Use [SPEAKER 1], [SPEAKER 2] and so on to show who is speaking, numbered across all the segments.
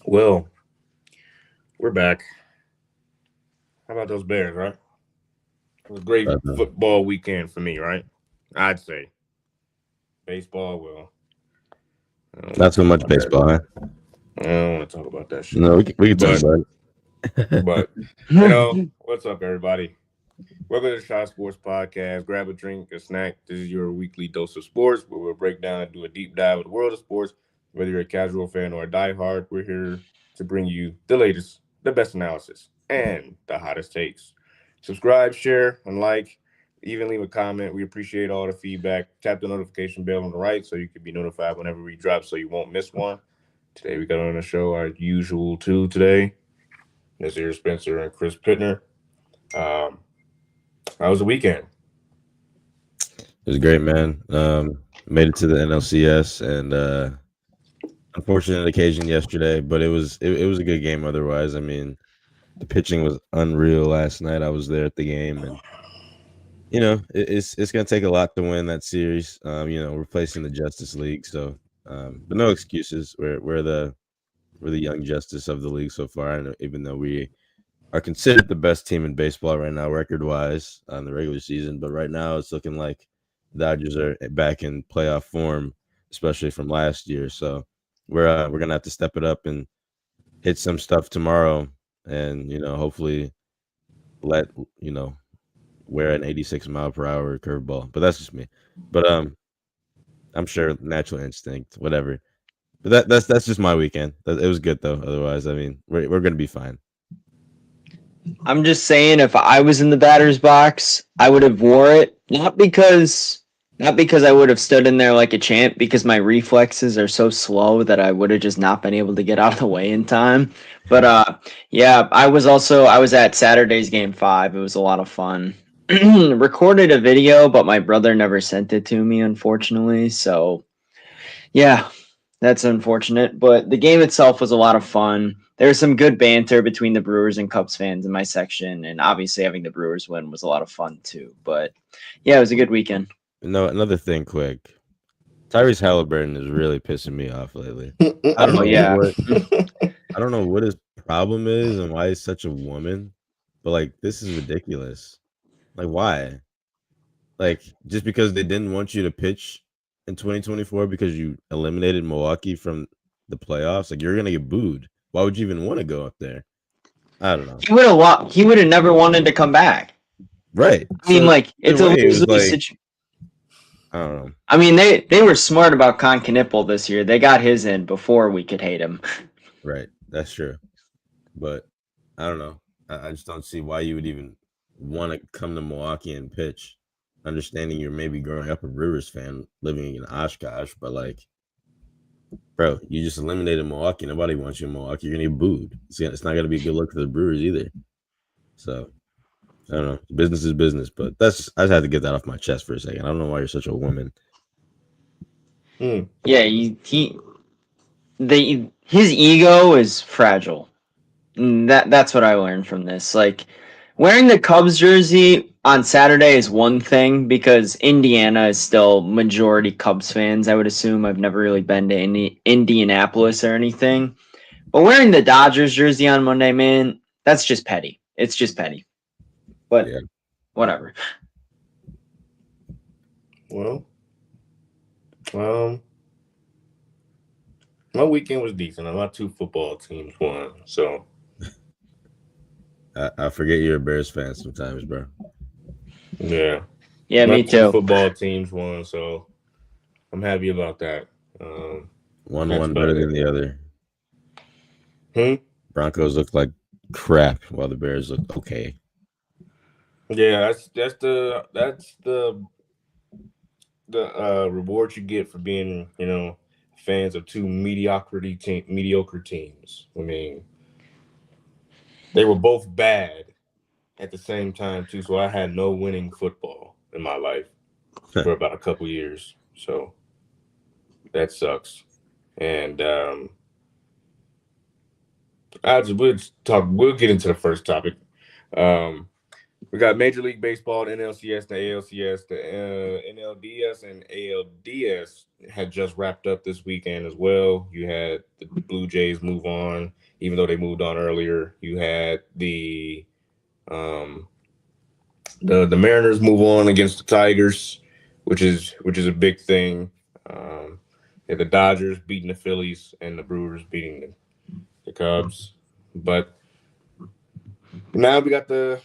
[SPEAKER 1] Well, we're back. How about those Bears, right? It was a great
[SPEAKER 2] Uh,
[SPEAKER 1] football weekend for me, right? I'd say baseball. Well, I don't
[SPEAKER 2] Not
[SPEAKER 1] want to
[SPEAKER 2] so
[SPEAKER 1] talk
[SPEAKER 2] much
[SPEAKER 1] about that.
[SPEAKER 2] baseball, huh?
[SPEAKER 1] I don't want to talk about that shit.
[SPEAKER 2] No, we can talk
[SPEAKER 1] But
[SPEAKER 2] about it.
[SPEAKER 1] but what's up, everybody? Welcome to the Shot Sports Podcast. Grab a drink, a snack. This is your weekly dose of sports, where we'll break down and do a deep dive of the world of sports. Whether you're a casual fan or a diehard, we're here to bring you the latest, the best analysis, and the hottest takes. Subscribe, share, and like. Even leave a comment. We appreciate all the feedback. Tap the notification bell on the right so you can be notified whenever we drop so you won't miss one. Today we got on the show our usual two today. Nazir Spencer and Chris Pittner. Um, how was the weekend?
[SPEAKER 2] It was great, man. Made it to the NLCS, and unfortunate occasion yesterday, but it was a good game. Otherwise, I mean, the pitching was unreal last night. I was there at the game, and it's gonna take a lot to win that series. We're facing the Justice League, so but no excuses. We're the young Justice of the league so far, and even though we are considered the best team in baseball right now, record wise, on the regular season. But right now, it's looking like the Dodgers are back in playoff form, especially from last year. So we're gonna have to step it up and hit some stuff tomorrow, and hopefully let you know wear an 86-mile-per-hour curveball. But that's just me. But I'm sure natural instinct, whatever. But that's just my weekend. It was good though. Otherwise, I mean, we're gonna be fine.
[SPEAKER 3] I'm just saying, if I was in the batter's box, I would have wore it. Not because I would have stood in there like a champ, because my reflexes are so slow that I would have just not been able to get out of the way in time. But yeah, I was at Saturday's game 5. It was a lot of fun. Recorded a video, but my brother never sent it to me, unfortunately. So yeah, that's unfortunate, but the game itself was a lot of fun. There was some good banter between the Brewers and Cubs fans in my section, and obviously having the Brewers win was a lot of fun too. But yeah, it was a good weekend.
[SPEAKER 2] No, another thing, quick. Tyrese Halliburton is really pissing me off lately. I don't
[SPEAKER 3] Oh
[SPEAKER 2] know
[SPEAKER 3] yeah.
[SPEAKER 2] what I don't know what his problem is and why he's such a woman, but like this is ridiculous. Like why? Like just because they didn't want you to pitch in 2024 because you eliminated Milwaukee from the playoffs, like you're gonna get booed. Why would you even want to go up there? I don't know.
[SPEAKER 3] He would have never wanted to come back.
[SPEAKER 2] Right.
[SPEAKER 3] I mean,
[SPEAKER 2] So
[SPEAKER 3] like,
[SPEAKER 2] either
[SPEAKER 3] it's a
[SPEAKER 2] way, it
[SPEAKER 3] lose
[SPEAKER 2] was
[SPEAKER 3] lose
[SPEAKER 2] like
[SPEAKER 3] situation.
[SPEAKER 2] I don't know.
[SPEAKER 3] I mean, they were smart about Con Knipple this year. They got his in before we could hate him.
[SPEAKER 2] Right. That's true. But I don't know. I just don't see why you would even want to come to Milwaukee and pitch. Understanding you're maybe growing up a Brewers fan living in Oshkosh, but like, bro, you just eliminated Milwaukee. Nobody wants you in Milwaukee. You're gonna get booed. It's not gonna be a good look for the Brewers either. So I don't know. Business is business, but I just had to get that off my chest for a second. I don't know why you're such a woman.
[SPEAKER 1] Hmm.
[SPEAKER 3] Yeah, his ego is fragile. That's what I learned from this. Like, wearing the Cubs jersey on Saturday is one thing, because Indiana is still majority Cubs fans. I would assume. I've never really been to Indianapolis or anything. But wearing the Dodgers jersey on Monday, man, that's just petty. It's just petty. But
[SPEAKER 2] Yeah.
[SPEAKER 3] whatever.
[SPEAKER 1] Well, um, my weekend was decent. My two football teams won, so
[SPEAKER 2] I forget you're a Bears fan sometimes, bro.
[SPEAKER 1] yeah,
[SPEAKER 3] Yeah,
[SPEAKER 1] my
[SPEAKER 3] me
[SPEAKER 1] two
[SPEAKER 3] too.
[SPEAKER 1] football teams won, so I'm happy about that. That's
[SPEAKER 2] One better
[SPEAKER 1] about
[SPEAKER 2] than
[SPEAKER 1] it.
[SPEAKER 2] the other.
[SPEAKER 1] Hmm.
[SPEAKER 2] Broncos look like crap while the Bears look okay.
[SPEAKER 1] Yeah, that's the reward you get for being fans of two mediocre teams. I mean, they were both bad at the same time too, so I had no winning football in my life for about a couple years. So that sucks. And we'll get into the first topic. Um, We got Major League Baseball, the NLCS, the ALCS, the NLDS, and ALDS had just wrapped up this weekend as well. You had the Blue Jays move on, even though they moved on earlier. You had the Mariners move on against the Tigers, which is a big thing. The Dodgers beating the Phillies and the Brewers beating the Cubs, but now we got the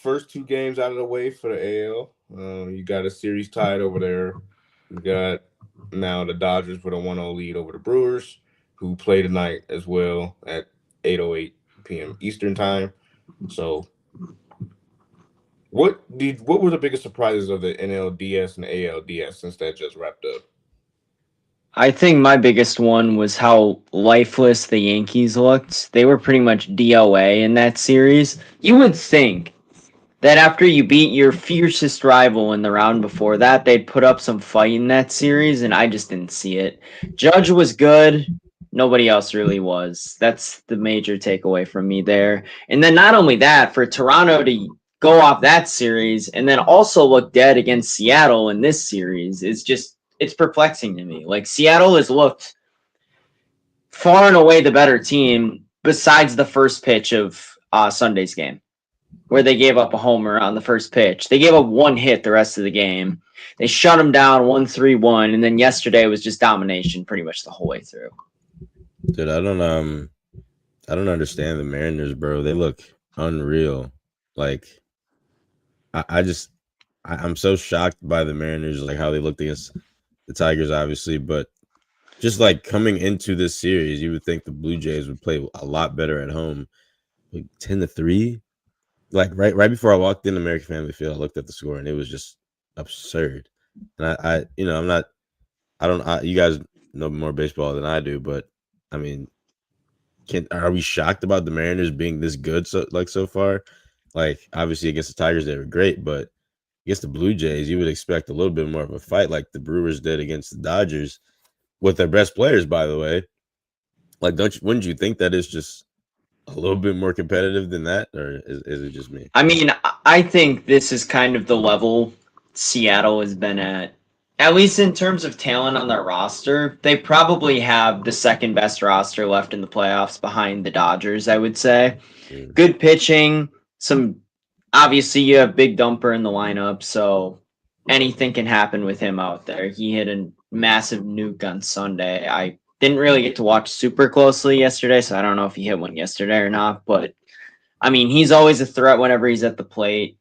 [SPEAKER 1] first two games out of the way for the AL. You got a series tied over there. You got now the Dodgers with a 1-0 lead over the Brewers, who play tonight as well at 8:08 p.m. Eastern time. So, what were the biggest surprises of the NLDS and the ALDS since that just wrapped up?
[SPEAKER 3] I think my biggest one was how lifeless the Yankees looked. They were pretty much DOA in that series. You would think that after you beat your fiercest rival in the round before that, they'd put up some fight in that series, and I just didn't see it. Judge was good. Nobody else really was. That's the major takeaway from me there. And then not only that, for Toronto to go off that series and then also look dead against Seattle in this series is just, it's perplexing to me. Like, Seattle has looked far and away the better team besides the first pitch of Sunday's game, where they gave up a homer on the first pitch. They gave up one hit the rest of the game. They shut them down 1-3-1, and then yesterday was just domination pretty much the whole way through.
[SPEAKER 2] Dude, I don't understand the Mariners, bro. They look unreal. Like, I'm so shocked by the Mariners, like how they looked against the Tigers, obviously, but just like coming into this series, you would think the Blue Jays would play a lot better at home. Like 10-3. Like right before I walked in American Family Field, I looked at the score and it was just absurd. And you guys know more baseball than I do, but I mean, are we shocked about the Mariners being this good so far? Like, obviously against the Tigers they were great, but against the Blue Jays you would expect a little bit more of a fight, like the Brewers did against the Dodgers with their best players, by the way. Like, wouldn't you think that is just a little bit more competitive than that, or is it just me?
[SPEAKER 3] I mean, I think this is kind of the level Seattle has been at least in terms of talent on their roster. They probably have the second best roster left in the playoffs behind the Dodgers, I would say. Good pitching, obviously you have Big Dumper in the lineup, so anything can happen with him out there. He hit a massive nuke on Sunday. I didn't really get to watch super closely yesterday, so I don't know if he hit one yesterday or not. But, I mean, he's always a threat whenever he's at the plate.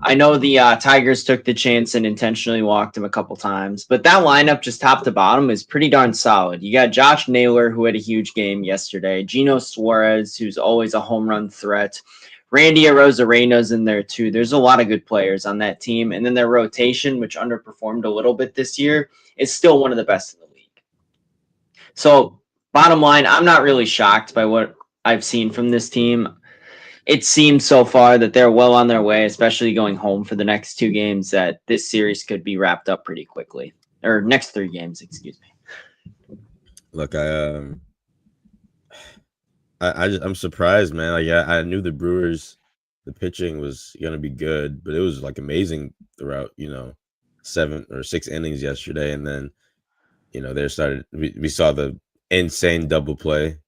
[SPEAKER 3] I know the Tigers took the chance and intentionally walked him a couple times. But that lineup, just top to bottom, is pretty darn solid. You got Josh Naylor, who had a huge game yesterday. Gino Suarez, who's always a home run threat. Randy Arozarena's in there, too. There's a lot of good players on that team. And then their rotation, which underperformed a little bit this year, is still one of the best in the league. So, bottom line, I'm not really shocked by what I've seen from this team. It seems so far that they're well on their way, especially going home for the next two games, that this series could be wrapped up pretty quickly. Or next three games, excuse me.
[SPEAKER 2] Look, I'm surprised, man. Like, I knew the Brewers, the pitching was going to be good, but it was like amazing throughout, 7 or 6 innings yesterday. And then, we saw the insane double play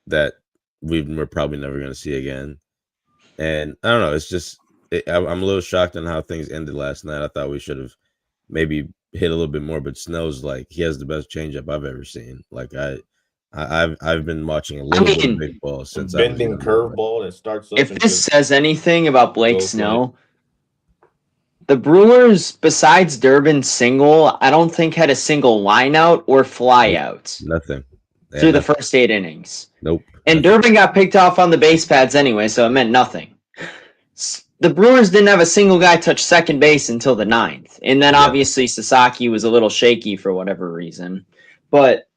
[SPEAKER 2] that we're probably never going to see again. And I don't know, it's just, I'm a little shocked on how things ended last night. I thought we should have maybe hit a little bit more, but Snell's like, he has the best changeup I've ever seen. Like, I've been watching a little bit of baseball since
[SPEAKER 1] bending curveball that starts up.
[SPEAKER 3] If this says anything about Blake Snell, the Brewers, besides Durbin's single, I don't think had a single line out or fly out.
[SPEAKER 2] Nothing.
[SPEAKER 3] Through the first 8 innings.
[SPEAKER 2] Nope.
[SPEAKER 3] And Durbin got picked off on the base pads anyway, so it meant nothing. The Brewers didn't have a single guy touch second base until the 9th. And then obviously Sasaki was a little shaky for whatever reason. But,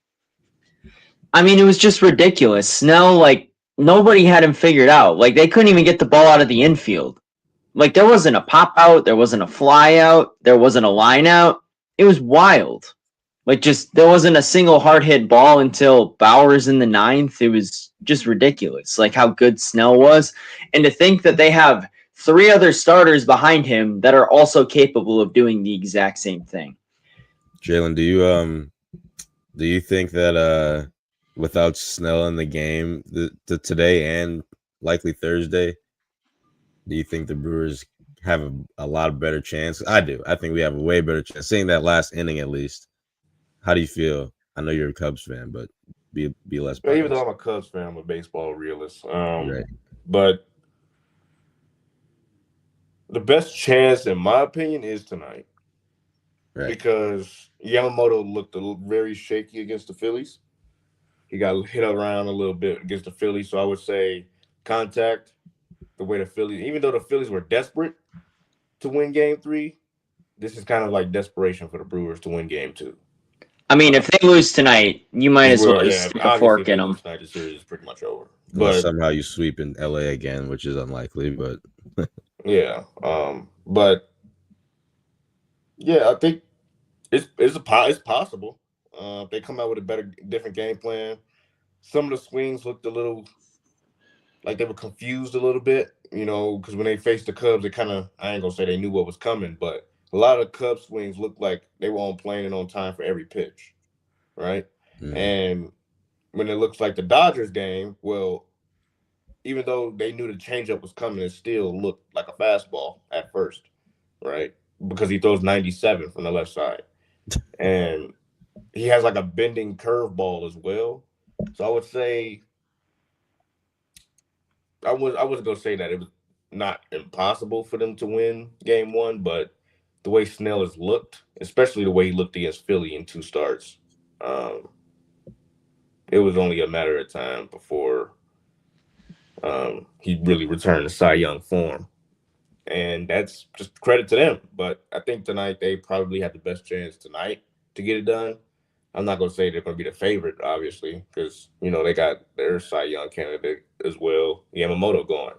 [SPEAKER 3] I mean, it was just ridiculous. Snell, like, nobody had him figured out. Like, they couldn't even get the ball out of the infield. Like, there wasn't a pop out, there wasn't a fly out, there wasn't a line out. It was wild. Like, just, there wasn't a single hard hit ball until Bowers in the 9th. It was just ridiculous, like how good Snell was. And to think that they have three other starters behind him that are also capable of doing the exact same thing.
[SPEAKER 2] Jalen, do you think that without Snell in the game today and likely Thursday, do you think the Brewers have a lot better chance? I do. I think we have a way better chance. Seeing that last inning at least. How do you feel? I know you're a Cubs fan, but be less biased.
[SPEAKER 1] Even though I'm a Cubs fan, I'm a baseball realist.
[SPEAKER 2] Right.
[SPEAKER 1] But the best chance, in my opinion, is tonight.
[SPEAKER 2] Right.
[SPEAKER 1] Because Yamamoto looked very shaky against the Phillies. He got hit around a little bit against the Phillies. So I would say contact, the way the Phillies, even though the Phillies were desperate to win Game 3, this is kind of like desperation for the Brewers to win Game 2.
[SPEAKER 3] I mean, if they lose tonight, you might as well stick a fork in them.
[SPEAKER 1] Tonight, the series is pretty much over.
[SPEAKER 2] Unless somehow you sweep in LA again, which is unlikely, but
[SPEAKER 1] yeah. But yeah, I think it's possible. If they come out with a different game plan. Some of the swings looked a little like they were confused a little bit, because when they faced the Cubs, they kind of, I ain't gonna say they knew what was coming, but a lot of the Cubs swings looked like they were on plane and on time for every pitch, right? Mm-hmm. And when it looks like the Dodgers game, well, even though they knew the changeup was coming, it still looked like a fastball at first, right? Because he throws 97 from the left side. And he has like a bending curveball as well. So I would say, I was going to say that it was not impossible for them to win Game 1, but the way Snell has looked, especially the way he looked against Philly in 2 starts, it was only a matter of time before he really returned to Cy Young form. And that's just credit to them. But I think tonight they probably have the best chance tonight to get it done. I'm not going to say they're going to be the favorite, obviously, because, they got their Cy Young candidate as well, Yamamoto, going.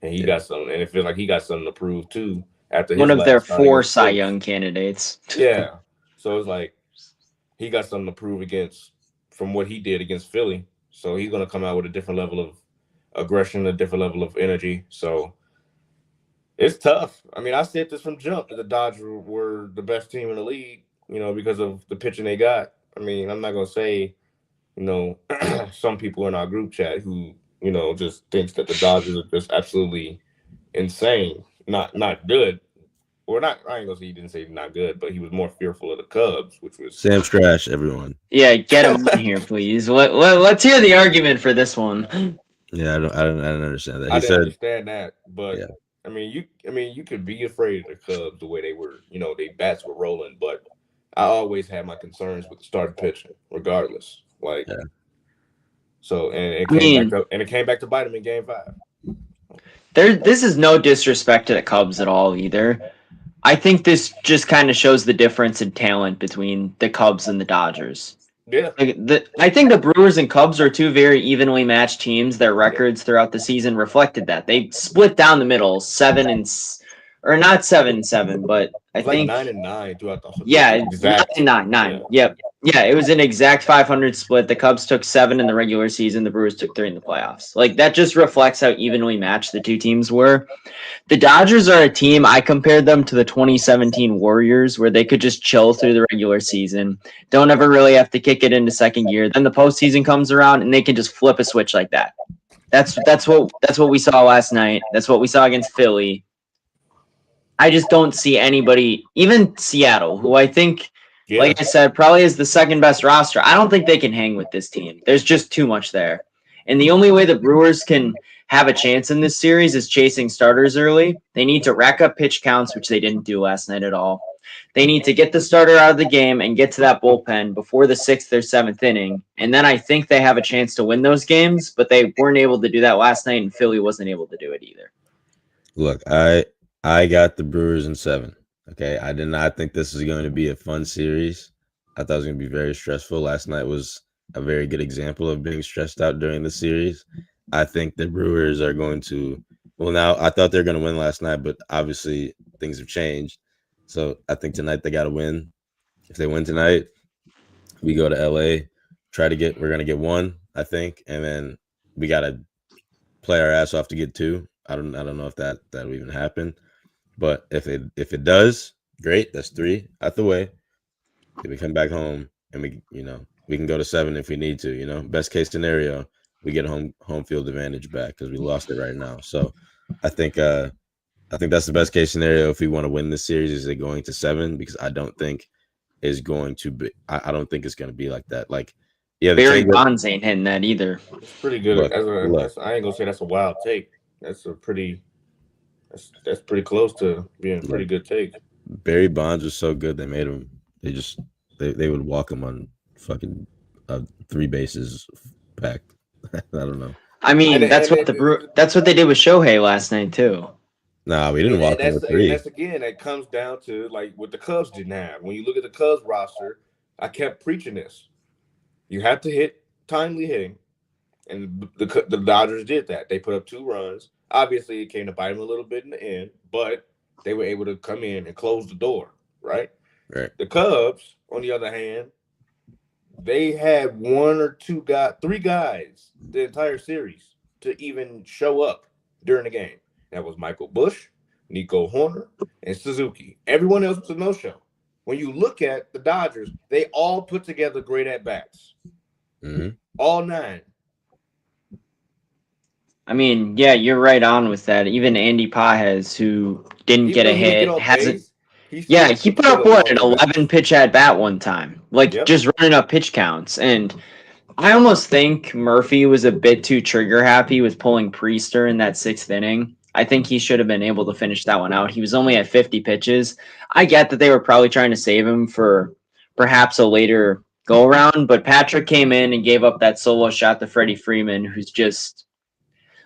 [SPEAKER 1] And he got something. And it feels like he got something to prove, too, after
[SPEAKER 3] one of their 4 Cy Young candidates.
[SPEAKER 1] Yeah. So it's like he got something to prove from what he did against Philly. So he's going to come out with a different level of aggression, a different level of energy. So it's tough. I mean, I said this from jump that the Dodgers were the best team in the league, because of the pitching they got. I mean, I'm not going to say, some people in our group chat who, just thinks that the Dodgers are just absolutely insane, not good. Or not, I ain't going to say he didn't say not good, but he was more fearful of the Cubs, which was...
[SPEAKER 2] Sam's trash, everyone.
[SPEAKER 3] Yeah, get him on here, please. Let's hear the argument for this one.
[SPEAKER 2] Yeah, I don't understand that.
[SPEAKER 1] I didn't understand that, but... Yeah. I mean, you could be afraid of the Cubs the way they were, their bats were rolling, but I always had my concerns with the starting pitching, regardless. Like, yeah. So, and it came back to bite them in Game 5.
[SPEAKER 3] This is no disrespect to the Cubs at all either. I think this just kind of shows the difference in talent between the Cubs and the Dodgers.
[SPEAKER 1] Yeah.
[SPEAKER 3] I think the Brewers and Cubs are 2 very evenly matched teams. Their records throughout the season reflected that. They split down the middle, not 7-7, but I think
[SPEAKER 1] 9-9 throughout the whole.
[SPEAKER 3] Yeah, exact 9. Yep. Yeah, it was an exact 500 split. The Cubs took 7 in the regular season. The Brewers took 3 in the playoffs. Like, that just reflects how evenly matched the 2 teams were. The Dodgers are a team, I compared them to the 2017 Warriors, where they could just chill through the regular season. Don't ever really have to kick it into second gear. Then the postseason comes around, and they can just flip a switch like that. That's what we saw last night. That's what we saw against Philly. I just don't see anybody, even Seattle, who I think, like I said, probably is the second best roster. I don't think they can hang with this team. There's just too much there. And the only way the Brewers can have a chance in this series is chasing starters early. They need to rack up pitch counts, which they didn't do last night at all. They need to get the starter out of the game and get to that bullpen before the 6th or 7th inning. And then I think they have a chance to win those games, but they weren't able to do that last night, and Philly wasn't able to do it either.
[SPEAKER 2] Look, I got the Brewers in 7. Okay, I did not think this was going to be a fun series. I thought it was going to be very stressful. Last night was a very good example of being stressed out during the series. I think the Brewers are going to – well, now I thought they were going to win last night, but obviously things have changed. So I think tonight they got to win. If they win tonight, we go to LA, we're going to get 1, I think, and then we got to play our ass off to get 2. I don't know if that will even happen. But if it does, great. That's 3 out the way. Then we come back home and we can go to 7 if we need to. Best case scenario, we get home field advantage back because we lost it right now. So I think that's the best case scenario if we want to win this series. Is it going to 7? Because I don't think is going to be. I don't think it's going to be like that. Like, yeah,
[SPEAKER 3] Barry Bonds ain't hitting that either.
[SPEAKER 1] It's pretty good. I ain't gonna say that's a wild take. That's pretty close to being a pretty good take.
[SPEAKER 2] Barry Bonds was so good they made him. They would walk him on fucking 3 bases back. I don't know.
[SPEAKER 3] I mean, that's what they did with Shohei last night too.
[SPEAKER 2] Nah, we didn't walk him with 3.
[SPEAKER 1] That's again, it comes down to like what the Cubs didn't have. When you look at the Cubs roster, I kept preaching this. You have to hit timely hitting, and the Dodgers did that. They put up 2 runs. Obviously, it came to bite them a little bit in the end, but they were able to come in and close the door, right?
[SPEAKER 2] Right.
[SPEAKER 1] The Cubs, on the other hand, they had 3 guys the entire series to even show up during the game. That was Michael Busch, Nico Horner, and Suzuki. Everyone else was a no-show. When you look at the Dodgers, they all put together great at-bats.
[SPEAKER 2] Mm-hmm.
[SPEAKER 1] All 9.
[SPEAKER 3] I mean, yeah, you're right on with that. Even Andy Pages, who didn't get a hit, hasn't. Yeah, he put up an 11 pitch at bat one time, just running up pitch counts. And I almost think Murphy was a bit too trigger happy with pulling Priester in that 6th inning. I think he should have been able to finish that one out. He was only at 50 pitches. I get that they were probably trying to save him for perhaps a later go around, but Patrick came in and gave up that solo shot to Freddie Freeman, who's just.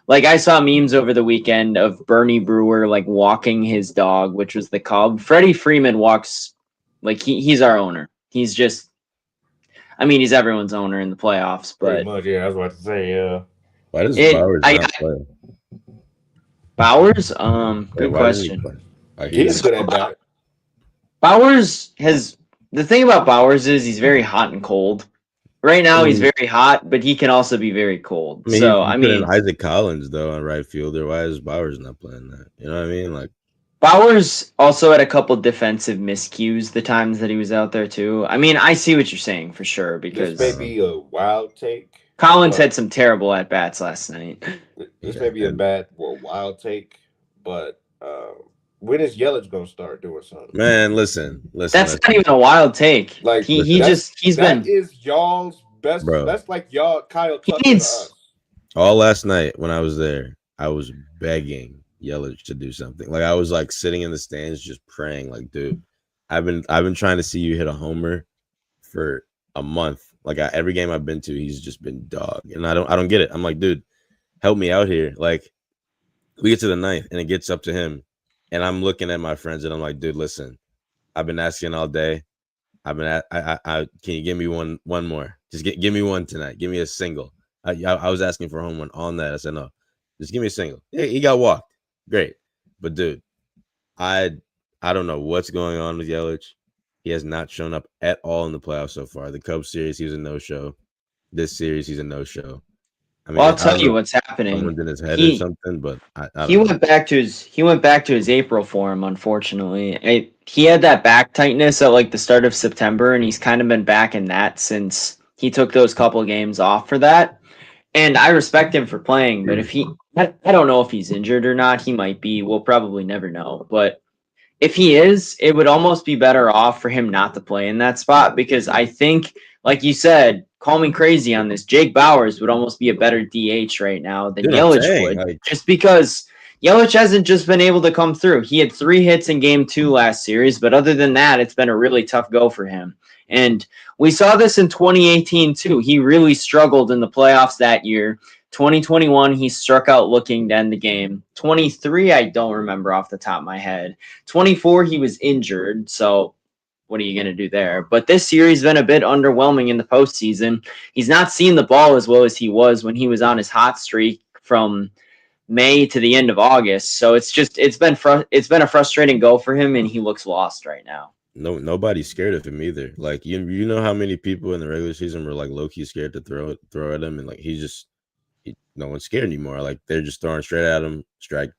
[SPEAKER 3] Like, I saw memes over the weekend of Bernie Brewer, walking his dog, which was the Cub. Freddie Freeman walks, he's our owner. He's just, he's everyone's owner in the playoffs. But
[SPEAKER 1] pretty much, yeah, I was about to say,
[SPEAKER 2] why does Bowers not play?
[SPEAKER 3] Bowers? Good question.
[SPEAKER 1] He's good at that.
[SPEAKER 3] Bowers the thing about Bowers is he's very hot and cold. Right now, he's very hot, but he can also be very cold.
[SPEAKER 2] Isaac Collins though on right fielder. Why is Bowers not playing that? You know what I mean?
[SPEAKER 3] Bowers also had a couple defensive miscues the times that he was out there too. I see what you're saying for sure because
[SPEAKER 1] this may be a wild take.
[SPEAKER 3] Collins had some terrible at bats last night.
[SPEAKER 1] This may be a wild take, but when is Yelich gonna start doing something?
[SPEAKER 2] Man, listen.
[SPEAKER 3] That's not even a wild take. He's been.
[SPEAKER 1] That is y'all's best. Bro. That's like y'all Kyle Tucker to us.
[SPEAKER 2] All last night when I was there, I was begging Yelich to do something. I was sitting in the stands just praying, dude, I've been trying to see you hit a homer for a month. Every game I've been to, he's just been dog, and I don't get it. I'm like, dude, help me out here. We get to the 9th and it gets up to him. And I'm looking at my friends and I'm like, dude, listen, I've been asking all day. Can you give me one more? Just give me one tonight. Give me a single. I was asking for a home run all night. I said, no, just give me a single. Yeah, he got walked. Great. But dude, I don't know what's going on with Yelich. He has not shown up at all in the playoffs so far. The Cubs series, he was a no-show. This series, he's a no-show.
[SPEAKER 3] I'll tell you what's happening.
[SPEAKER 2] Someone's in his head or something, but
[SPEAKER 3] he went back to his April form. Unfortunately, he had that back tightness at the start of September, and he's kind of been back in that since he took those couple games off for that. And I respect him for playing, but I don't know if he's injured or not. He might be. We'll probably never know. But if he is, it would almost be better off for him not to play in that spot because I think, like you said. Call me crazy on this. Jake Bowers would almost be a better DH right now than Yelich would, just because Yelich hasn't just been able to come through. He had 3 hits in Game 2 last series, but other than that, it's been a really tough go for him. And we saw this in 2018 too. He really struggled in the playoffs that year. 2021, he struck out looking to end the game. 23, I don't remember off the top of my head. 24, he was injured, so what are you going to do there? But this series has been a bit underwhelming in the postseason. He's not seen the ball as well as he was when he was on his hot streak from May to the end of August. So it's been a frustrating go for him, and he looks lost right now.
[SPEAKER 2] No, nobody's scared of him either. You know how many people in the regular season were low-key scared to throw at him, and he no one's scared anymore. Like they're just throwing straight at him, strike,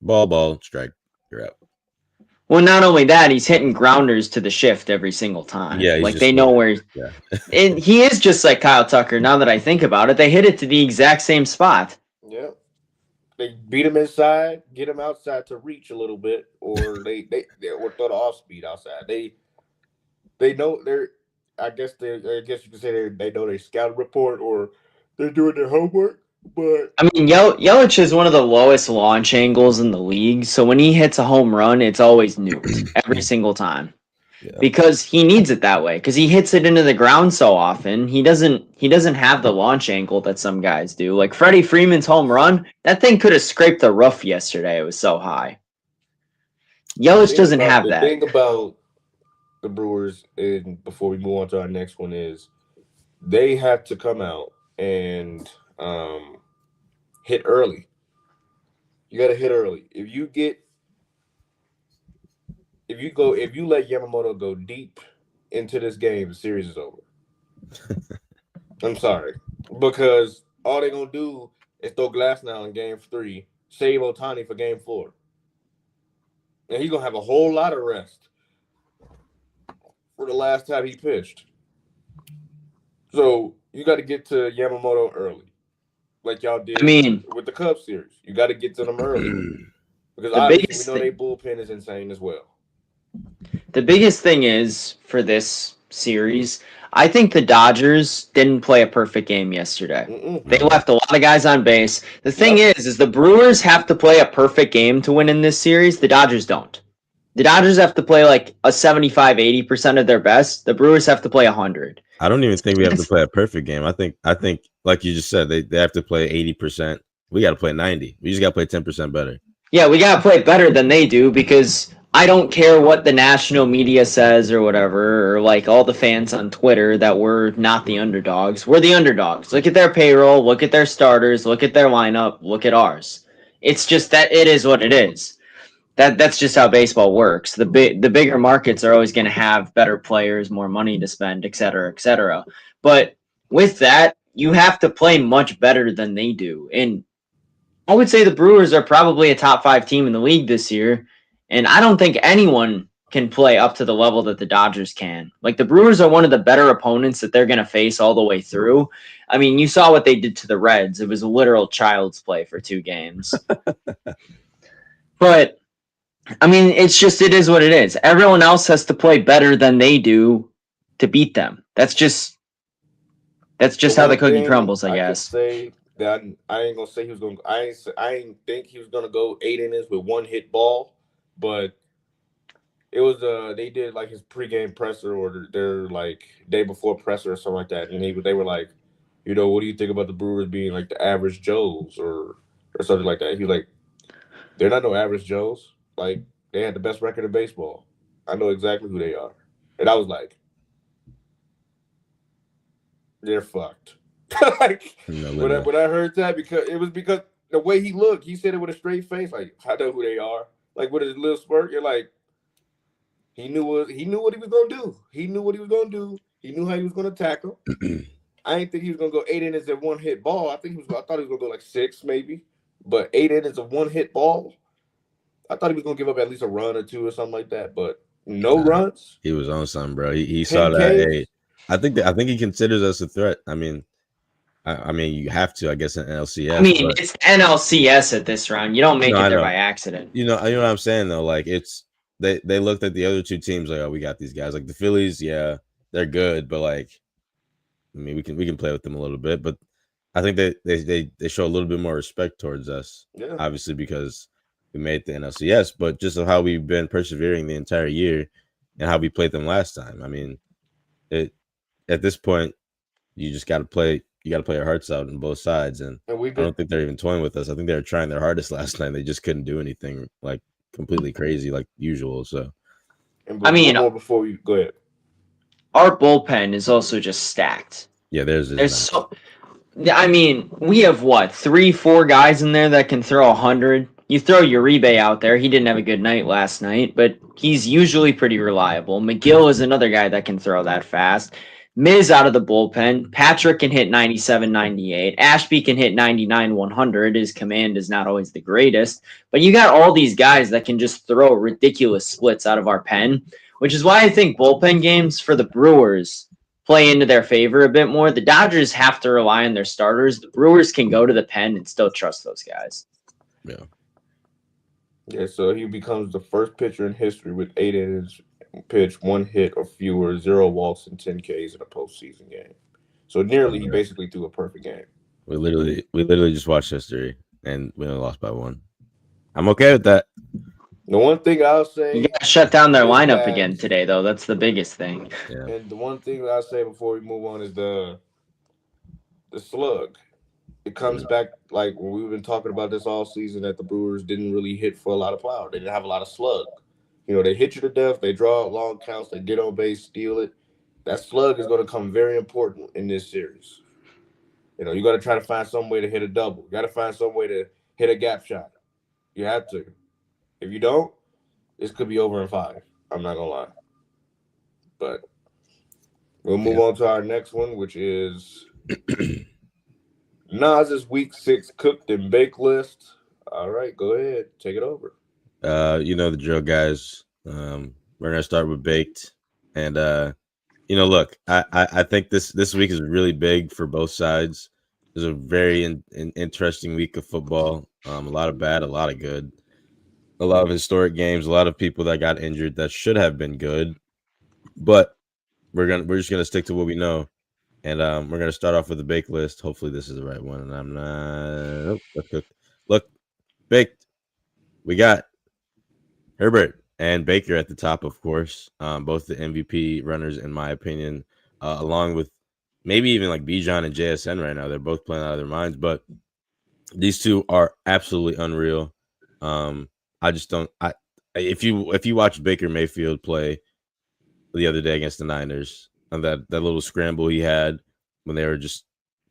[SPEAKER 2] ball, strike, you're out.
[SPEAKER 3] Well, not only that, he's hitting grounders to the shift every single time.
[SPEAKER 2] Yeah,
[SPEAKER 3] like they know where.
[SPEAKER 2] Yeah,
[SPEAKER 3] and he is just like Kyle Tucker. Now that I think about it, they hit it to the exact same spot.
[SPEAKER 1] Yeah, they beat him inside, get him outside to reach a little bit, or they or throw the off speed outside. They know they're. I guess you can say they know their scout report or they're doing their homework. But
[SPEAKER 3] I mean, Yelich is one of the lowest launch angles in the league, so when he hits a home run, it's always nuked every single time. Yeah. Because he needs it that way, because he hits it into the ground so often. He doesn't have the launch angle that some guys do. Like Freddie Freeman's home run, that thing could have scraped the roof yesterday. It was so high. Yelich doesn't have that.
[SPEAKER 1] The thing about the Brewers, and before we move on to our next one, is they have to come out and hit early. You got to hit early. If you let Yamamoto go deep into this game, the series is over. I'm sorry, because all they're gonna do is throw Glasnow in Game 3, save Ohtani for Game 4, and he's gonna have a whole lot of rest for the last time he pitched. So you got to get to Yamamoto early, like y'all did with the Cubs series. You got to get to them early because obviously we know their bullpen is insane as well.
[SPEAKER 3] The biggest thing is for this series, I think the Dodgers didn't play a perfect game yesterday. They left a lot of guys on base. The thing is the Brewers have to play a perfect game to win in this series. The Dodgers don't. The Dodgers have to play like a 75-80% of their best. The Brewers have to play 100.
[SPEAKER 2] I don't even think we have to play a perfect game. I think like you just said, they have to play 80%. We got to play 90. We just got to play 10% better.
[SPEAKER 3] Yeah, we got to play better than they do, because I don't care what the national media says or whatever, or like all the fans on Twitter that we're not the underdogs. We're the underdogs. Look at their payroll. Look at their starters. Look at their lineup. Look at ours. It's just that it is what it is. That's just how baseball works. The bigger markets are always going to have better players, more money to spend, et cetera, et cetera. But with that, you have to play much better than they do. And I would say the Brewers are probably a top 5 team in the league this year. And I don't think anyone can play up to the level that the Dodgers can. Like, the Brewers are one of the better opponents that they're going to face all the way through. I mean, you saw what they did to the Reds. It was a literal child's play for 2 games. But I mean, it is what it is. Everyone else has to play better than they do to beat them. That's just how the cookie crumbles, I guess.
[SPEAKER 1] Say that I ain't gonna say he was gonna. I ain't think he was gonna go 8 innings with 1 hit ball, but it was they did like his pregame presser or their like day before presser or something like that, and they were like, what do you think about the Brewers being like the average Joes or something like that? He was like, they're not no average Joes. Like, they had the best record in baseball. I know exactly who they are. And I was like, they're fucked. Like, when I heard that, because the way he looked, he said it with a straight face. Like, I know who they are. Like, with his little smirk, you're like, he knew what he was going to do. He knew what he was going to do. He knew how he was going to tackle. I didn't think he was going to go 8 innings at 1 hit ball. I thought he was going to go like 6 maybe. But 8 innings of 1 hit ball, I thought he was going to give up at least a run or 2 or something like that, but no runs.
[SPEAKER 2] He was on something, bro. He saw that. Hey, I think he considers us a threat. I mean, you have to, I guess, in NLCS.
[SPEAKER 3] I mean, it's NLCS at this round. You don't make it there by accident.
[SPEAKER 2] You know what I'm saying though. Like, it's they looked at the other 2 teams like, oh, we got these guys. Like the Phillies, yeah, they're good, but like, I mean, we can play with them a little bit. But I think they show a little bit more respect towards us. Yeah. Obviously, because we made the NLCS, but just of how we've been persevering the entire year and how we played them last time. I mean, at this point, you just got to play. You got to play our hearts out on both sides, and I don't think they're even toying with us. I think they were trying their hardest last night. They just couldn't do anything like completely crazy like usual. So,
[SPEAKER 1] I mean, before you go ahead,
[SPEAKER 3] our bullpen is also just stacked.
[SPEAKER 2] Yeah, there's
[SPEAKER 3] so. I mean, we have 3-4 guys in there that can throw 100. You throw Uribe out there. He didn't have a good night last night, but he's usually pretty reliable. McGill is another guy that can throw that fast. Miz out of the bullpen. Patrick can hit 97, 98. Ashby can hit 99, 100. His command is not always the greatest. But you got all these guys that can just throw ridiculous splits out of our pen, which is why I think bullpen games for the Brewers play into their favor a bit more. The Dodgers have to rely on their starters. The Brewers can go to the pen and still trust those guys.
[SPEAKER 1] Yeah, so he becomes the first pitcher in history with 8 innings pitched, 1 hit or fewer, 0 walks, and 10 Ks in a postseason game. So nearly, he basically threw a perfect game.
[SPEAKER 2] We literally just watched history, and we only lost by 1. I'm okay with that.
[SPEAKER 1] The one thing I'll say,
[SPEAKER 3] you got to shut down their lineup again today, though. That's the biggest thing.
[SPEAKER 2] Yeah.
[SPEAKER 1] And the one thing I'll say before we move on is the slug. It comes back like when we've been talking about this all season that the Brewers didn't really hit for a lot of power. They didn't have a lot of slug. You know, they hit you to death. They draw long counts. They get on base, steal it. That slug is going to come very important in this series. You know, you got to try to find some way to hit a double. You got to find some way to hit a gap shot. You have to. If you don't, this could be over in 5. I'm not going to lie. But we'll move on to our next one, which is Nas's Week 6 cooked and baked list. All right, go ahead. Take it over.
[SPEAKER 2] You know the drill, guys. We're gonna start with baked, and look, I think this week is really big for both sides. It's a very interesting week of football. A lot of bad, a lot of good, a lot of historic games, a lot of people that got injured that should have been good, but we're just gonna stick to what we know, and we're gonna start off with the baked list. Hopefully, this is the right one, and I'm not. Look, baked. We got Herbert and Baker at the top, of course, both the MVP runners, in my opinion, along with maybe even like Bijan and JSN right now. They're both playing out of their minds, but these two are absolutely unreal. I just don't. If you watch Baker Mayfield play the other day against the Niners, and that little scramble he had when they were just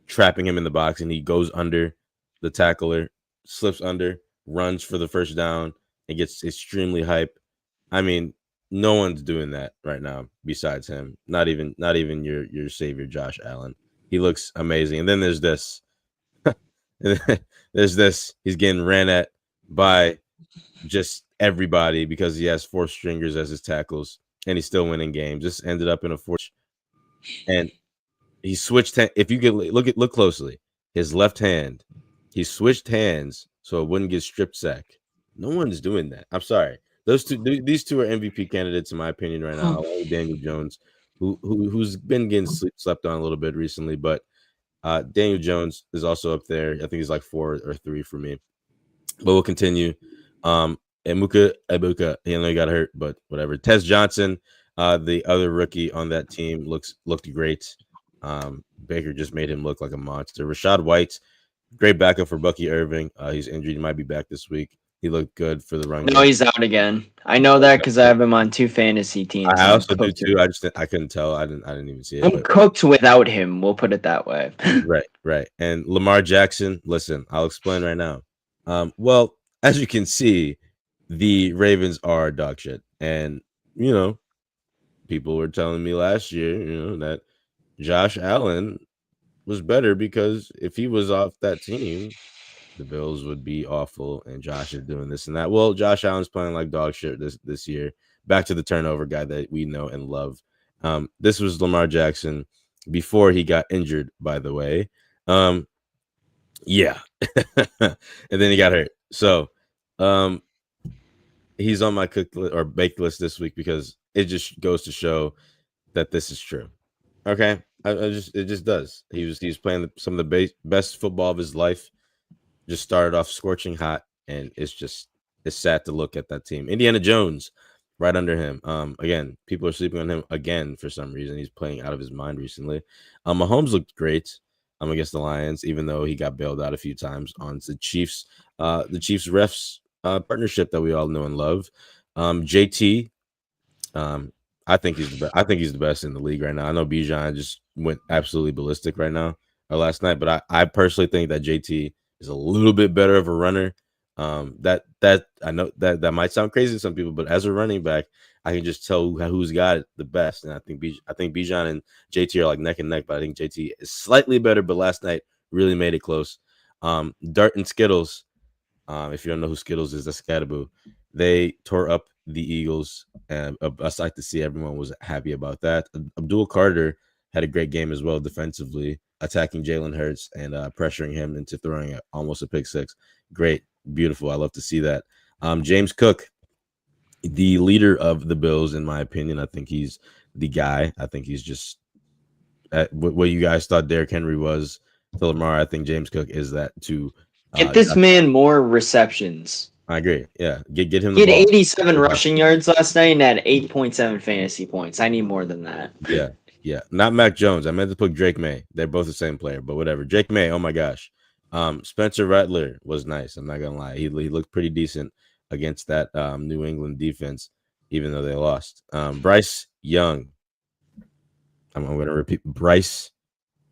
[SPEAKER 2] trapping him in the box, and he goes under the tackler, slips under, runs for the first down, and gets extremely hype. I mean, no one's doing that right now besides him. Not even your savior, Josh Allen. He looks amazing. And then there's this. He's getting ran at by just everybody because he has 4 stringers as his tackles, and he's still winning games. Just ended up in a 4, and he switched. If you could look closely, his left hand, he switched hands so it wouldn't get strip sack. No one's doing that. I'm sorry. These two are MVP candidates in my opinion right now. Along with Daniel Jones, who's been getting slept on a little bit recently, but Daniel Jones is also up there. I think he's like 4 or 3 for me. But we'll continue. Ebuka, he only got hurt, but whatever. Tez Johnson, the other rookie on that team, looked great. Baker just made him look like a monster. Rashad White, great backup for Bucky Irving. He's injured. He might be back this week. He looked good for the run.
[SPEAKER 3] No, he's out again. I know that because I have him on 2 fantasy teams.
[SPEAKER 2] I also do too. I couldn't tell. I didn't even see it.
[SPEAKER 3] I'm cooked without him. We'll put it that way.
[SPEAKER 2] Right. And Lamar Jackson. Listen, I'll explain right now. Well, as you can see, the Ravens are dog shit, and people were telling me last year, that Josh Allen was better because if he was off that team, the Bills would be awful, and Josh is doing this and that. Well, Josh Allen's playing like dog shit this year. Back to the turnover guy that we know and love. This was Lamar Jackson before he got injured, by the way. Yeah. And then he got hurt. So he's on my cooked or baked list this week because it just goes to show that this is true. Okay. It just does. He was playing some of the best football of his life. Just started off scorching hot, and it's sad to look at that team. Indiana Jones, right under him. Again, people are sleeping on him again for some reason. He's playing out of his mind recently. Mahomes looked great against the Lions, even though he got bailed out a few times on the Chiefs. The Chiefs refs partnership that we all know and love. JT, I think he's the best. I think he's the best in the league right now. I know Bijan just went absolutely ballistic right now or last night, but I personally think that JT is a little bit better of a runner That I know that might sound crazy to some people, but as a running back, I can just tell who's got it the best. And I think Bijan and JT are like neck and neck, but I think JT is slightly better. But last night really made it close. Dart and Skittles. If you don't know who Skittles is, that's Scatterboo. They tore up the Eagles, and I like to see everyone was happy about that. Abdul Carter had a great game as well defensively, attacking Jalen Hurts and pressuring him into throwing almost a pick six. Great, beautiful. I love to see that. James Cook, the leader of the Bills, in my opinion. I think he's the guy. I think he's just what you guys thought Derrick Henry was to Lamar. I think James Cook is that too.
[SPEAKER 3] Get this man more receptions.
[SPEAKER 2] I agree. Yeah, get him.
[SPEAKER 3] He had 87 rushing yards last night and had 8.7 fantasy points. I need more than that.
[SPEAKER 2] Yeah. Not Mac Jones. I meant to put Drake May. They're both the same player, but whatever. Drake May. Oh my gosh. Spencer Rattler was nice. I'm not gonna lie. He looked pretty decent against that New England defense, even though they lost. Bryce Young. I'm going to repeat. Bryce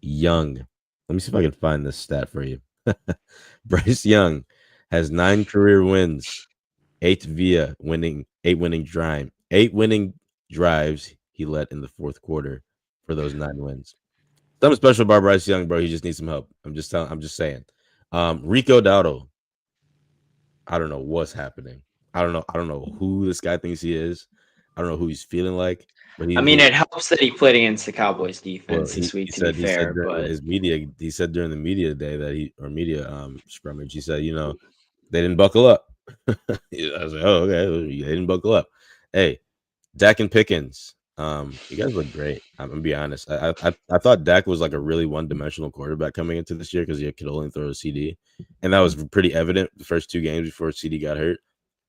[SPEAKER 2] Young. Let me see if I can find this stat for you. Bryce Young has 9 career wins, 8 winning drives. 8 winning drives he led in the fourth quarter for those 9 wins. Something special about Bryce Young, bro. He just needs some help. I'm just saying. Rico Dowdle. I don't know what's happening. I don't know who this guy thinks he is. I don't know who he's feeling like. But
[SPEAKER 3] it helps that he played against the Cowboys defense this week. To be fair, but
[SPEAKER 2] he said during the media day that media scrimmage, he said, they didn't buckle up. I was like, oh, okay, they didn't buckle up. Hey, Dak and Pickens, you guys look great. I'm gonna be honest. I thought Dak was like a really one-dimensional quarterback coming into this year because he could only throw a CD, and that was pretty evident the first 2 games before CD got hurt.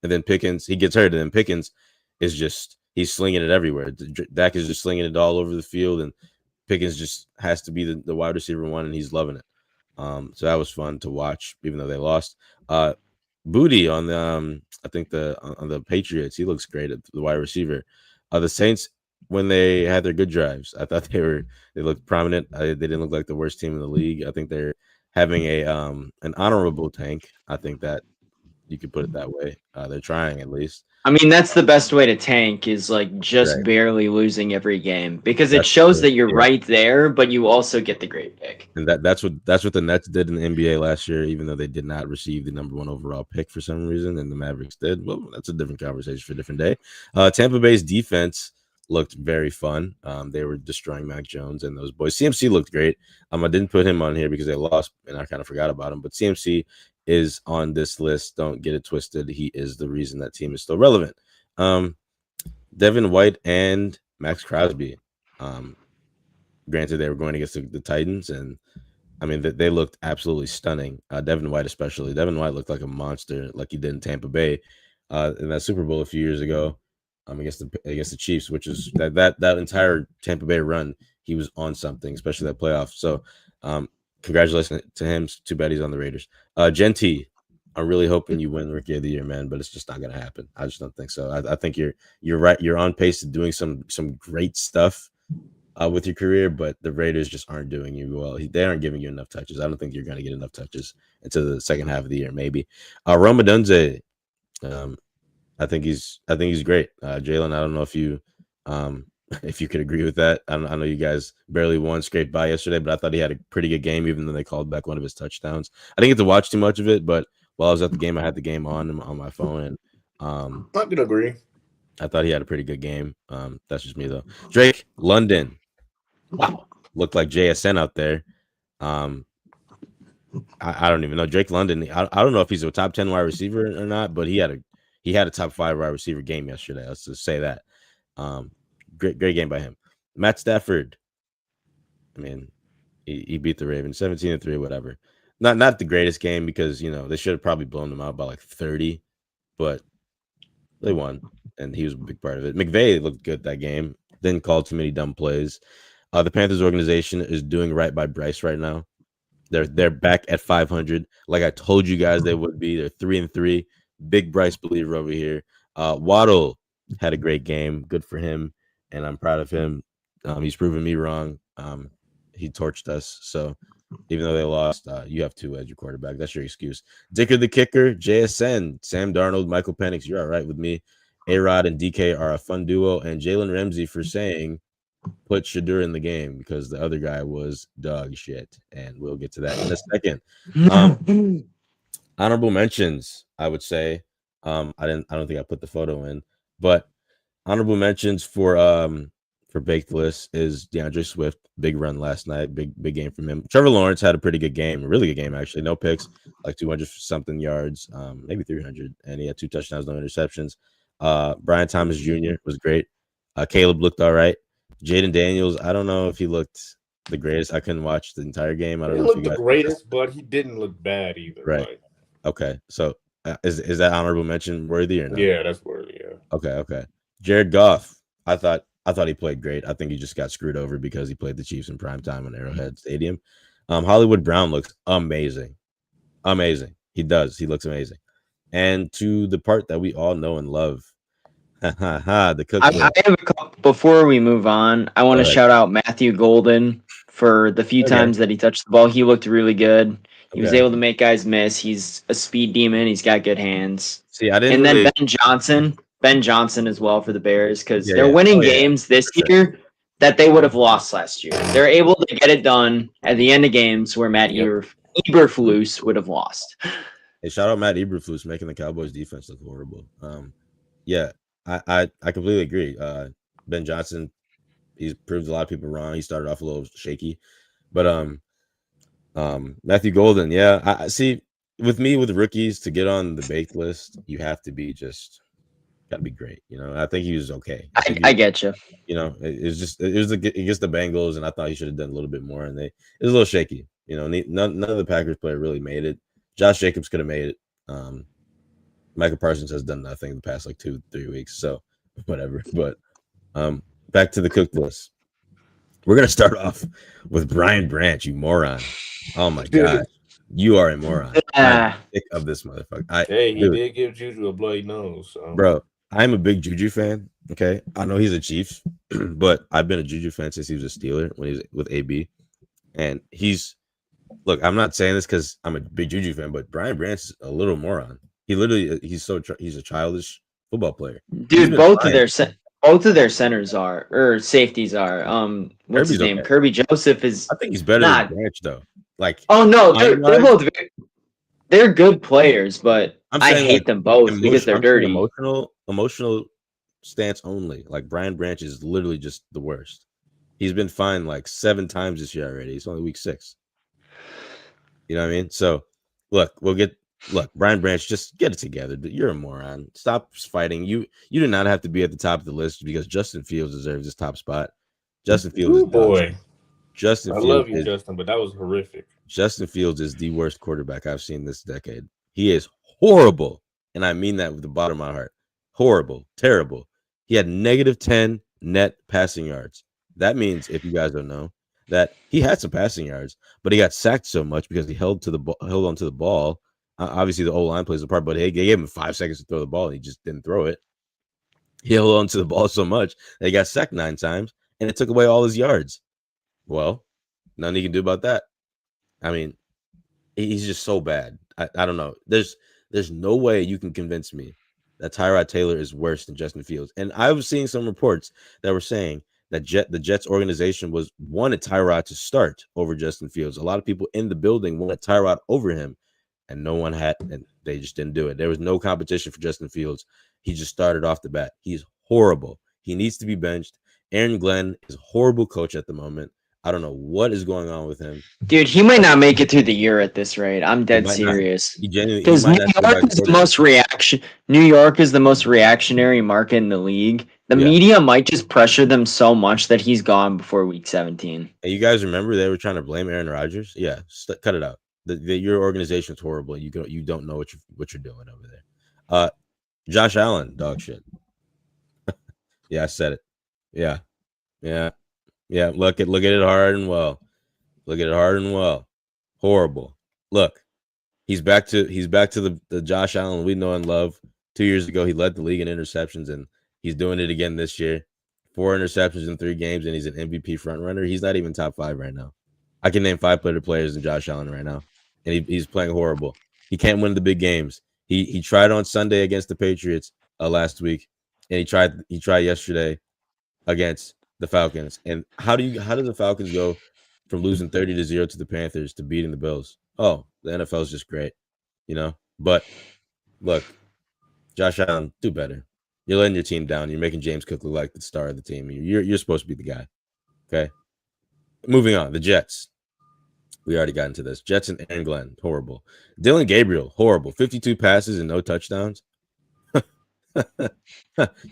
[SPEAKER 2] And then Pickens, he gets hurt, and then Pickens is just he's slinging it everywhere. Dak is just slinging it all over the field, and Pickens just has to be the wide receiver 1, and he's loving it. So that was fun to watch, even though they lost. Booty on the I think on the Patriots, he looks great at the wide receiver. The Saints, when they had their good drives, I thought they looked prominent. They didn't look like the worst team in the league. I think they're having an honorable tank. I think that you could put it that way. They're trying at least.
[SPEAKER 3] I mean, that's the best way to tank is like just barely losing every game because it shows that you're right there, but you also get the great pick.
[SPEAKER 2] And that's what the Nets did in the NBA last year, even though they did not receive the number 1 overall pick for some reason, and the Mavericks did. Well, that's a different conversation for a different day. Tampa Bay's defense looked very fun. They were destroying Mac Jones and those boys. CMC looked great. I didn't put him on here because they lost, and I kind of forgot about him. But CMC is on this list. Don't get it twisted. He is the reason that team is still relevant. Devin White and Max Crosby. Granted, they were going against the Titans, and I mean they looked absolutely stunning. Devin White especially. Devin White looked like a monster, like he did in Tampa Bay in that Super Bowl a few years ago against the Chiefs, which is that entire Tampa Bay run. He was on something, especially that playoff. So congratulations to him. Too bad he's on the Raiders. Genty, I'm really hoping you win Rookie of the Year, man, but it's just not gonna happen. I just don't think so. I think you're right. You're on pace to doing some great stuff with your career, but the Raiders just aren't doing you well. They aren't giving you enough touches. I don't think you're gonna get enough touches until the second half of the year, maybe. Rome Odunze, I think he's great. Jalen, I don't know if you could agree with that. I know you guys barely won, scraped by yesterday, but I thought he had a pretty good game, even though they called back one of his touchdowns. I didn't get to watch too much of it, but while I was at the game, I had the game on my phone, and
[SPEAKER 1] I could agree.
[SPEAKER 2] I thought he had a pretty good game. That's just me though. Drake London, wow, looked like JSN out there. I don't even know Drake London. I don't know if he's a top 10 wide receiver or not, but he had a top 5 wide receiver game yesterday. Let's just say that. Great game by him. Matt Stafford. I mean, he beat the Ravens 17-3, whatever. Not the greatest game because they should have probably blown them out by like 30, but they won, and he was a big part of it. McVay looked good that game. Didn't call too many dumb plays. The Panthers organization is doing right by Bryce right now. They're back at 500, like I told you guys they would be. They're 3-3. Big Bryce believer over here. Waddle had a great game. Good for him, and I'm proud of him. He's proven me wrong. He torched us, so even though they lost, you have 2 as your quarterback. That's your excuse. Dicker the kicker, JSN, Sam Darnold, Michael Penix. You're all right with me. A-Rod and DK are a fun duo, and Jalen Ramsey for saying put Shadur in the game because the other guy was dog shit, and we'll get to that in a second. Honorable mentions, I would say. I don't think I put the photo in, but honorable mentions for Baked List is DeAndre Swift. Big run last night. Big game from him. Trevor Lawrence had a pretty good game. A really good game, actually. No picks, like 200 something yards, maybe 300. And he had 2 touchdowns, no interceptions. Brian Thomas Jr. was great. Caleb looked all right. Jaden Daniels, I don't know if he looked the greatest. I couldn't watch the entire game. I don't know if
[SPEAKER 1] looked the greatest, but he didn't look bad either.
[SPEAKER 2] Right. Like. Okay. So is that honorable mention worthy or no?
[SPEAKER 1] Yeah, that's worthy. Yeah.
[SPEAKER 2] Okay. Jared Goff, I thought he played great. I think he just got screwed over because he played the Chiefs in primetime on Arrowhead Stadium. Hollywood Brown looks amazing. He does. He looks amazing. And to the part that we all know and love, the cook.
[SPEAKER 3] I have a couple, before we move on, I want to shout out Matthew Golden for the few times that he touched the ball. He looked really good. He was able to make guys miss. He's a speed demon. He's got good hands.
[SPEAKER 2] See, I didn't.
[SPEAKER 3] And then Ben Johnson as well for the Bears because they're winning games this year that they would have lost last year. They're able to get it done at the end of games where Matt Eberflus would have lost.
[SPEAKER 2] Hey, shout out Matt Eberflus making the Cowboys defense look horrible. I completely agree. Ben Johnson, he's proved a lot of people wrong. He started off a little shaky, but Matthew Golden, I see. With rookies to get on the baked list, you have to be gotta be great. I think he was okay.
[SPEAKER 3] I get you.
[SPEAKER 2] It was against the Bengals, and I thought he should have done a little bit more. And it was a little shaky. None of the Packers player really made it. Josh Jacobs could have made it. Michael Parsons has done nothing the past 2-3 weeks, so whatever. But back to the cooked list. We're gonna start off with Brian Branch, you moron. Oh my god, you are a moron. I'm sick of this motherfucker.
[SPEAKER 1] He did give Juju a bloody nose, so.
[SPEAKER 2] Bro. I'm a big Juju fan. Okay, I know he's a Chiefs, but I've been a Juju fan since he was a Steeler when he was with AB, and look. I'm not saying this because I'm a big Juju fan, but Brian Branch is a little moron. He's a childish football player.
[SPEAKER 3] Dude, both of their centers are or safeties are. What's his name? Okay. Kirby Joseph is.
[SPEAKER 2] I think he's better than Branch though.
[SPEAKER 3] Oh no, they're both. They're good players, but I hate them both because they're dirty.
[SPEAKER 2] Emotional stance only. Brian Branch is literally just the worst. He's been fined 7 times this year already. It's only week 6. You know what I mean? So, look, Brian Branch, just get it together. You're a moron. Stop fighting. You do not have to be at the top of the list because Justin Fields deserves his top spot. Justin Fields is
[SPEAKER 1] boy.
[SPEAKER 2] Justin Fields.
[SPEAKER 1] I love you, Justin, but that was horrific.
[SPEAKER 2] Justin Fields is the worst quarterback I've seen this decade. He is horrible. And I mean that with the bottom of my heart. Horrible. Terrible. He had -10 net passing yards. That means, if you guys don't know, that he had some passing yards, but he got sacked so much because he held on to the ball. Obviously, the O-line plays a part, but they gave him 5 seconds to throw the ball, and he just didn't throw it. He held on to the ball so much that he got sacked 9 times, and it took away all his yards. Well, nothing he can do about that. I mean, he's just so bad. I don't know. There's no way you can convince me that Tyrod Taylor is worse than Justin Fields. And I was seeing some reports that were saying that the Jets organization wanted Tyrod to start over Justin Fields. A lot of people in the building wanted Tyrod over him, and no one had, and they just didn't do it. There was no competition for Justin Fields. He just started off the bat. He's horrible. He needs to be benched. Aaron Glenn is a horrible coach at the moment. I don't know what is going on with him.
[SPEAKER 3] Dude, he might not make it through the year at this rate. I'm dead serious. Because New York is the most reactionary market in the league. The media might just pressure them so much that he's gone before week 17.
[SPEAKER 2] Hey, you guys remember they were trying to blame Aaron Rodgers? Yeah, cut it out. Your organization's horrible. You don't know what you're doing over there. Josh Allen, dog shit. Yeah, I said it. Yeah. Look at it hard and well. Horrible. Look, he's back to the Josh Allen we know and love. 2 years ago, he led the league in interceptions, and he's doing it again this year. 4 interceptions in 3 games, and he's an MVP frontrunner. He's not even top 5 right now. I can name 5 better players than Josh Allen right now, and he's playing horrible. He can't win the big games. He tried on Sunday against the Patriots last week, and he tried yesterday against the Falcons. And how do the Falcons go from losing 30-0 to the Panthers to beating the Bills? Oh, the NFL is just great, you know. But look, Josh Allen, do better. You're letting your team down. You're making James Cook look like the star of the team. You're supposed to be the guy. Okay. Moving on, the Jets. We already got into this. Jets and Aaron Glenn, horrible. Dylan Gabriel, horrible. 52 passes and no touchdowns. You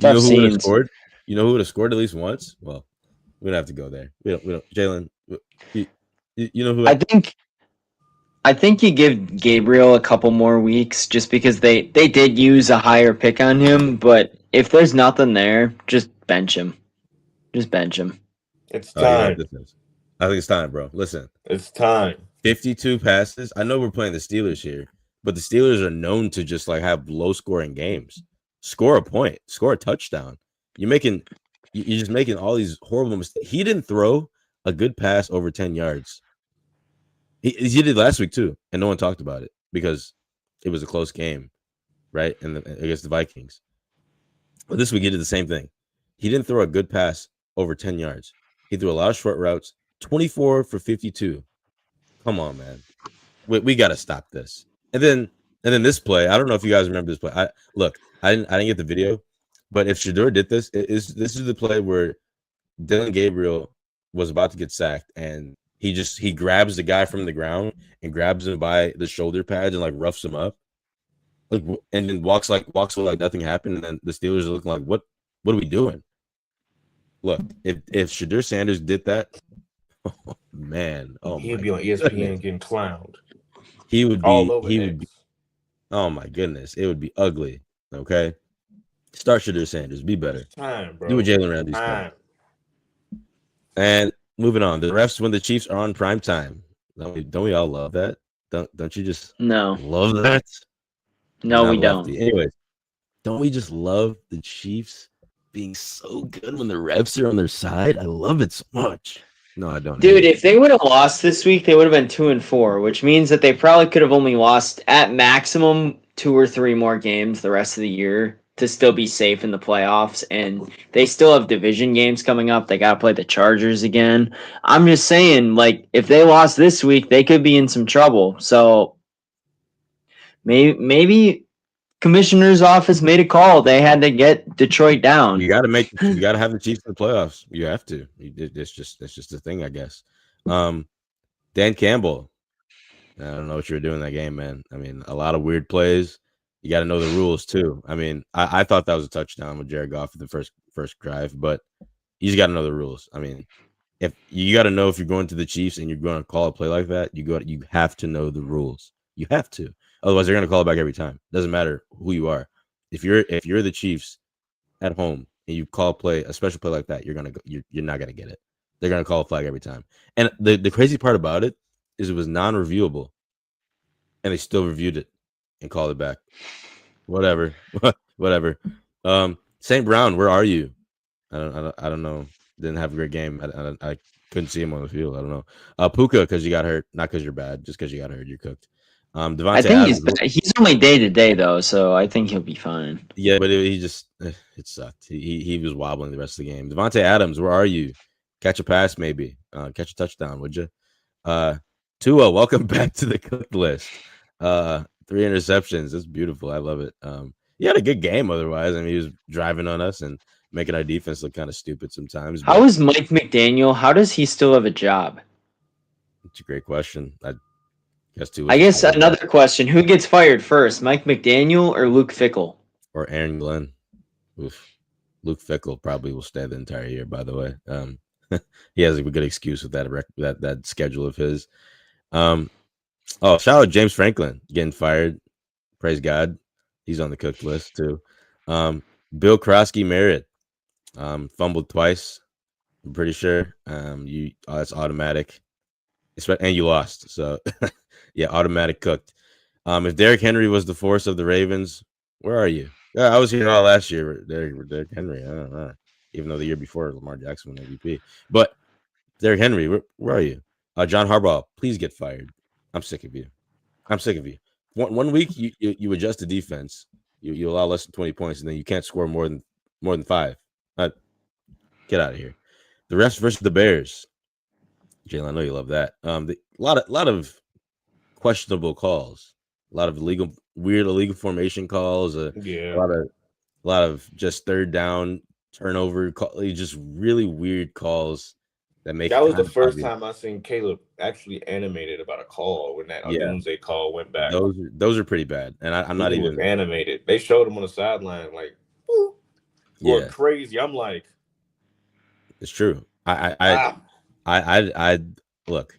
[SPEAKER 2] know who would have scored? You know who would have scored at least once? Well, we don't have to go there. We don't. Jalen, you know who?
[SPEAKER 3] I think you give Gabriel a couple more weeks just because they did use a higher pick on him, but if there's nothing there, just bench him. Just bench him.
[SPEAKER 1] It's time.
[SPEAKER 2] I think it's time, bro. Listen.
[SPEAKER 1] It's time.
[SPEAKER 2] 52 passes. I know we're playing the Steelers here, but the Steelers are known to just like have low scoring games. Score a point, score a touchdown. You're just making all these horrible mistakes. He didn't throw a good pass over 10 yards. He did last week too, and no one talked about it because it was a close game, right? And against the Vikings. But this week he did the same thing. He didn't throw a good pass over 10 yards. He threw a lot of short routes, 24 for 52. Come on, man. We got to stop this. And then this play, I don't know if you guys remember this play. I didn't get the video, but if Shedeur did this, this is the play where Dylan Gabriel was about to get sacked, and he grabs the guy from the ground and grabs him by the shoulder pads and like roughs him up, like, and then walks like nothing happened. And then the Steelers are looking like, what are we doing? Look, if Shedeur Sanders did that, oh man,
[SPEAKER 1] he'd be on ESPN getting clowned.
[SPEAKER 2] He would be
[SPEAKER 1] all over.
[SPEAKER 2] Oh my goodness, it would be ugly. Okay, start Shedeur Sanders. Be better.
[SPEAKER 1] Time, bro.
[SPEAKER 2] Do what Jalen Ramsey's time. And moving on, the refs when the Chiefs are on prime time. Don't we all love that? Don't you just love that?
[SPEAKER 3] No, we don't.
[SPEAKER 2] Anyways, don't we just love the Chiefs being so good when the refs are on their side? I love it so much. No, I don't.
[SPEAKER 3] Dude, if they would have lost this week, they would have been 2-4, which means that they probably could have only lost at maximum 2 or 3 more games the rest of the year to still be safe in the playoffs. And they still have division games coming up. They got to play the Chargers again. I'm just saying, like, if they lost this week, they could be in some trouble. So maybe commissioner's office made a call. They had to get Detroit down.
[SPEAKER 2] You got to have the Chiefs in the playoffs. You have to. That's just the thing, I guess. Dan Campbell. I don't know what you were doing in that game, man. I mean, a lot of weird plays. You got to know the rules too. I mean, I thought that was a touchdown with Jared Goff at the first drive, but you just got to know the rules. I mean, if you got to know if you're going to the Chiefs and you're going to call a play like that, you have to know the rules. You have to. Otherwise, they're going to call it back every time. Doesn't matter who you are. If you're the Chiefs at home and you call a special play like that, you're not gonna get it. They're gonna call a flag every time. And the crazy part about it is it was non-reviewable, and they still reviewed it and called it back. Whatever. St. Brown, where are you? I don't know. Didn't have a great game. I couldn't see him on the field. I don't know. Puka, because you got hurt, not because you're bad, just because you got hurt. You're cooked. Devontae
[SPEAKER 3] I think he's only day to day though, so I think he'll be fine.
[SPEAKER 2] Yeah, but it sucked. He was wobbling the rest of the game. Devontae Adams, where are you? Catch a pass, maybe. Catch a touchdown, would you? Tua, welcome back to the cooked list. 3 interceptions. That's beautiful. I love it. He had a good game otherwise. I mean, he was driving on us and making our defense look kind of stupid sometimes.
[SPEAKER 3] How is Mike McDaniel? How does he still have a job?
[SPEAKER 2] It's a great question.
[SPEAKER 3] I guess another question: who gets fired first, Mike McDaniel or Luke Fickell?
[SPEAKER 2] Or Aaron Glenn? Oof. Luke Fickell probably will stay the entire year. By the way, he has a good excuse with that schedule of his. Shout out James Franklin getting fired. Praise God, he's on the cooked list too. Bill Krosky Merritt fumbled twice. I'm pretty sure. That's automatic. And you lost, so. Yeah, automatic cooked. If Derrick Henry was the force of the Ravens, where are you? Yeah, I was here all last year. Derrick Henry, I don't know. Even though the year before Lamar Jackson won MVP, but Derrick Henry, where are you? John Harbaugh, please get fired. I'm sick of you. One week you adjust the defense, you allow less than 20 points, and then you can't score more than 5. Get out of here. The refs versus the Bears. Jalen, I know you love that. A lot of questionable calls, a lot of weird illegal formation calls. A lot of just third down turnover, just really weird calls that make.
[SPEAKER 1] That was the first time I seen Caleb actually animated about a call when that Odunze call went back.
[SPEAKER 2] Those are pretty bad, and I'm not even
[SPEAKER 1] animated. They showed him on the sideline like going crazy. I'm like,
[SPEAKER 2] it's true. I look,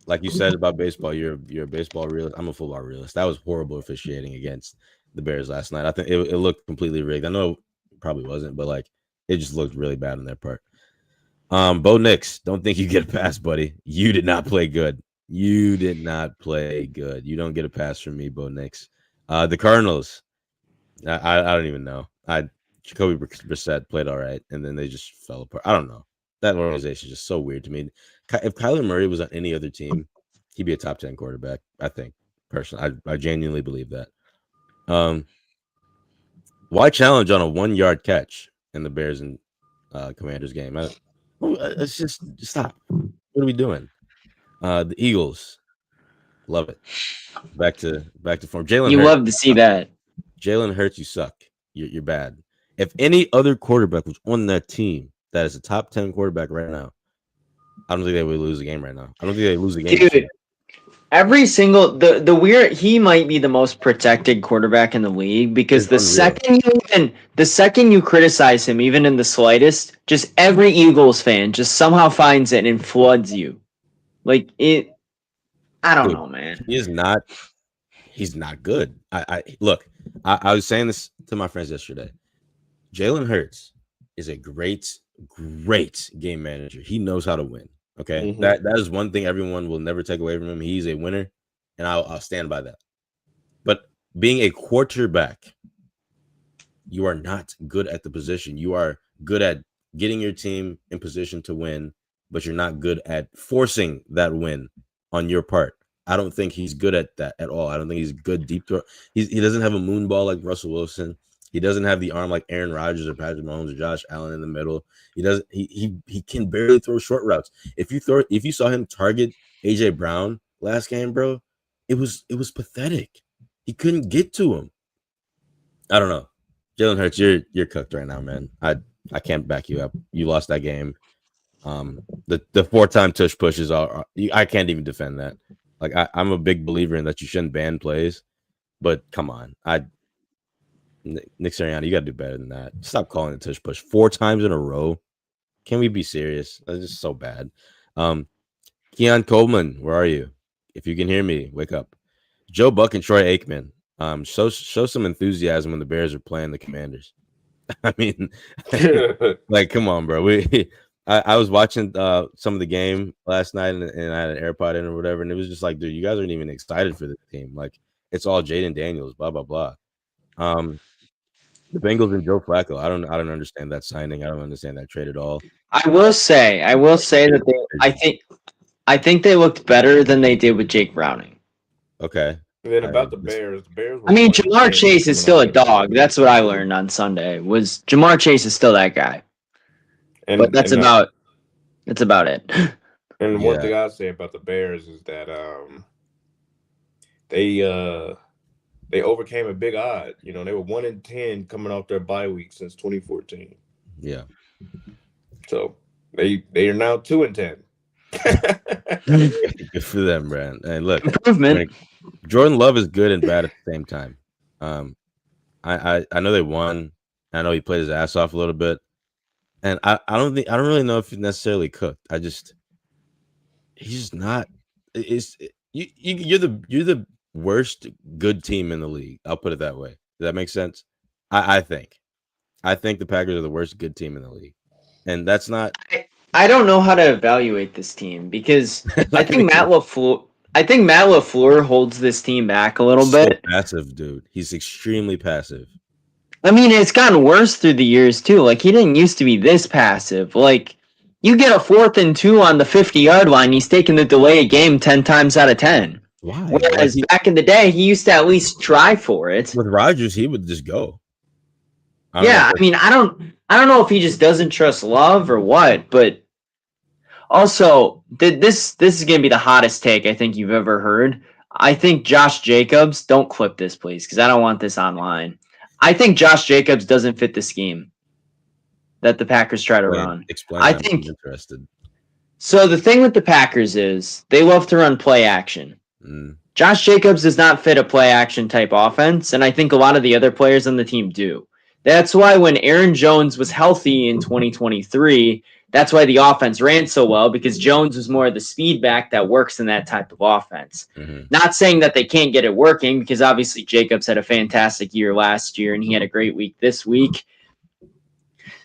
[SPEAKER 2] like you said about baseball. You're a baseball realist. I'm a football realist. That was horrible officiating against the Bears last night. I think it looked completely rigged. I know it probably wasn't, but like it just looked really bad on their part. Bo Nix, don't think you get a pass, buddy. You did not play good. You don't get a pass from me, Bo Nix. The Cardinals, I don't even know. Jacoby Brissett played all right, and then they just fell apart. I don't know. That organization is just so weird to me. If Kyler Murray was on any other team, he'd be a top 10 quarterback, I think, personally. I genuinely believe that. Why challenge on a 1-yard catch in the Bears and Commanders game? Let's just stop. What are we doing? The Eagles, love it. Back to form. Jalen,
[SPEAKER 3] you love to see that.
[SPEAKER 2] Jalen Hurts, you suck. You're bad. If any other quarterback was on that team that is a top 10 quarterback right now, I don't think they would lose a game right now. I don't think they lose a game.
[SPEAKER 3] Dude, every single the weird, he might be the most protected quarterback in the league because the second you criticize him, even in the slightest, just every Eagles fan just somehow finds it and floods you. Like it, I don't know, man.
[SPEAKER 2] He's not good. I was saying this to my friends yesterday. Jalen Hurts is a great game manager. He knows how to win. Okay, that is one thing everyone will never take away from him. He's a winner, and I'll stand by that. But being a quarterback, you are not good at the position. You are good at getting your team in position to win, but you're not good at forcing that win on your part. I don't think he's good at that at all. I don't think he's good deep throw. He doesn't have a moon ball like Russell Wilson. He doesn't have the arm like Aaron Rodgers or Patrick Mahomes or Josh Allen in the middle. He can barely throw short routes. If you saw him target AJ Brown last game, bro, it was pathetic. He couldn't get to him. I don't know. Jalen Hurts, you're cooked right now, man. I can't back you up. You lost that game. The 4-time tush pushes are I can't even defend that. Like I'm a big believer in that you shouldn't ban plays, but come on. Nick Sirianni, you got to do better than that. Stop calling it tush push 4 times in a row. Can we be serious? That's just so bad. Keon Coleman, where are you? If you can hear me, wake up. Joe Buck and Troy Aikman. Show some enthusiasm when the Bears are playing the Commanders. I mean, like, come on, bro. I was watching some of the game last night, and I had an AirPod in or whatever, and it was just like, dude, you guys aren't even excited for the team. Like, it's all Jaden Daniels, blah blah blah. The Bengals and Joe Flacco. I don't understand that signing. I don't understand that trade at all.
[SPEAKER 3] I will say that I think they looked better than they did with Jake Browning.
[SPEAKER 2] Okay.
[SPEAKER 1] And then about the Bears.
[SPEAKER 3] I mean, Jamar Chase is still a dog. That's what I learned on Sunday. Was Jamar Chase is still that guy. But that's about it.
[SPEAKER 1] And one thing I'll say about the Bears is that they overcame a big odd. You know, they were 1-10 coming off their bye week since 2014.
[SPEAKER 2] Yeah.
[SPEAKER 1] So they are now 2-10.
[SPEAKER 2] Good for them, Brand. And look,
[SPEAKER 3] improvement.
[SPEAKER 2] Jordan Love is good and bad at the same time. I know they won. I know he played his ass off a little bit, and I don't really know if he's necessarily cooked. He's just not. You're the worst good team in the league. I'll put it that way. Does that make sense? I think the Packers are the worst good team in the league, and that's not.
[SPEAKER 3] I don't know how to evaluate this team because I think Matt LaFleur holds this team back a little bit.
[SPEAKER 2] Passive, dude. He's extremely passive.
[SPEAKER 3] I mean, it's gotten worse through the years too. Like he didn't used to be this passive. Like You get a 4th and 2 on the 50-yard line, he's taking the delay of game 10 times out of 10.
[SPEAKER 2] Why?
[SPEAKER 3] Whereas back in the day, he used to at least try for it.
[SPEAKER 2] With Rodgers, he would just go.
[SPEAKER 3] I don't know if he just doesn't trust Love or what, but also this is gonna be the hottest take I think you've ever heard. I think Josh Jacobs, don't clip this please, because I don't want this online. I think Josh Jacobs doesn't fit the scheme that the Packers try to run.
[SPEAKER 2] Explain.
[SPEAKER 3] I
[SPEAKER 2] I'm
[SPEAKER 3] think
[SPEAKER 2] interested.
[SPEAKER 3] so. The thing with the Packers is they love to run play action. Josh Jacobs does not fit a play action type offense, and I think a lot of the other players on the team do. That's why when Aaron Jones was healthy in 2023, that's why the offense ran so well, because Jones was more of the speed back that works in that type of offense. Not saying that they can't get it working, because obviously Jacobs had a fantastic year last year and he had a great week this week.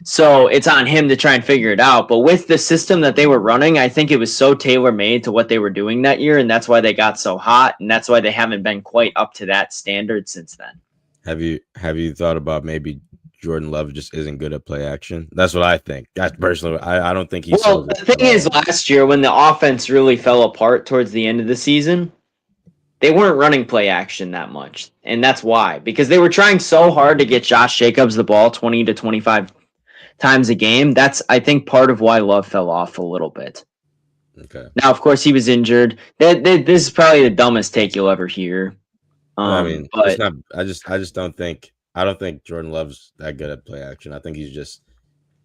[SPEAKER 3] So it's on him to try and figure it out. But with the system that they were running, I think it was so tailor-made to what they were doing that year, and that's why they got so hot, and that's why they haven't been quite up to that standard since then.
[SPEAKER 2] Have you thought about maybe Jordan Love just isn't good at play action? That's what I think. Personally, I don't think he's.
[SPEAKER 3] Well, the thing is, last year when the offense really fell apart towards the end of the season, they weren't running play action that much, and that's why, because they were trying so hard to get Josh Jacobs the ball 20 to 25 times a game. That's, I think, part of why Love fell off a little bit.
[SPEAKER 2] Okay.
[SPEAKER 3] Now, of course, he was injured. This is probably the dumbest take you'll ever hear.
[SPEAKER 2] I mean,
[SPEAKER 3] but
[SPEAKER 2] it's not. I just don't think. I don't think Jordan Love's that good at play action. I think he's just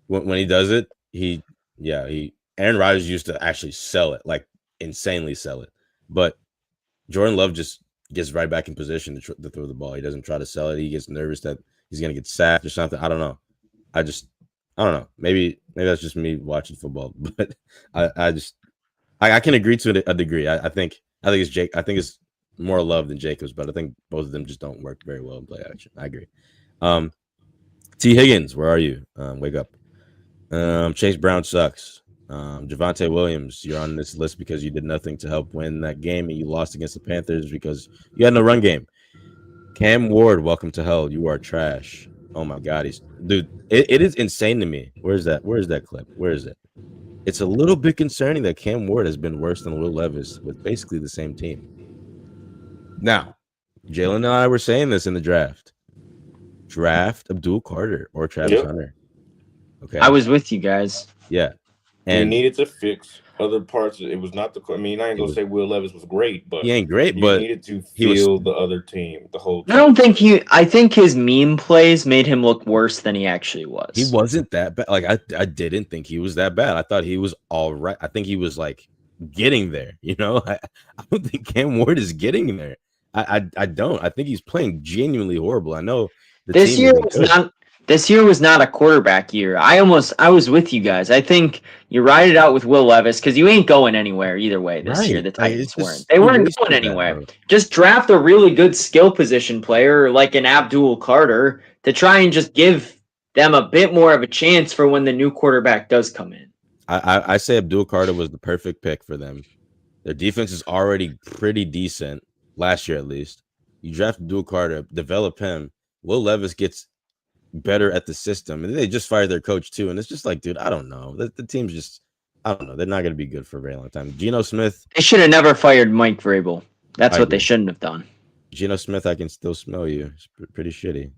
[SPEAKER 2] when he does it, Aaron Rodgers used to actually sell it, like insanely sell it, but Jordan Love just gets right back in position to throw the ball. He doesn't try to sell it. He gets nervous that he's gonna get sacked or something. I don't know. I don't know. Maybe that's just me watching football, but I can agree to a degree. I think it's Jake. I think it's more Love than Jacobs, but I think both of them just don't work very well in play action. I agree. T. Higgins, where are you? Wake up. Chase Brown sucks. Javonte Williams, you're on this list because you did nothing to help win that game and you lost against the Panthers because you had no run game. Cam Ward, welcome to hell. You are trash. Oh my God, it is insane to me. Where's that clip? Where is it? It's a little bit concerning that Cam Ward has been worse than Will Levis with basically the same team. Now, Jalen and I were saying this in the draft. Draft Abdul Carter or Travis Hunter. Okay.
[SPEAKER 3] I was with you guys.
[SPEAKER 2] Yeah.
[SPEAKER 1] And he needed to fix other parts. It was not I ain't gonna say Will Levis was great, but
[SPEAKER 2] he ain't great,
[SPEAKER 1] he
[SPEAKER 2] but
[SPEAKER 1] needed to feel the other team, the whole team.
[SPEAKER 3] I think his meme plays made him look worse than he actually was.
[SPEAKER 2] He wasn't that bad. Like I didn't think he was that bad. I thought he was all right. I think he was like getting there, I don't think Cam Ward is getting there. I don't. I think he's playing genuinely horrible. I know
[SPEAKER 3] this year was not a quarterback year. I was with you guys. I think you ride it out with Will Levis because you ain't going anywhere either way this year. The Titans weren't. They weren't going anywhere. Just draft a really good skill position player like an Abdul Carter to try and just give them a bit more of a chance for when the new quarterback does come in.
[SPEAKER 2] I say Abdul Carter was the perfect pick for them. Their defense is already pretty decent. Last year, at least, you draft Abdul Carter, develop him. Will Levis gets better at the system, and they just fired their coach too. And it's just like, dude, I don't know. The team's just, I don't know. They're not going to be good for a very long time. Geno Smith.
[SPEAKER 3] They should have never fired Mike Vrabel. That's what they shouldn't have done.
[SPEAKER 2] Geno Smith, I can still smell you. It's pretty shitty.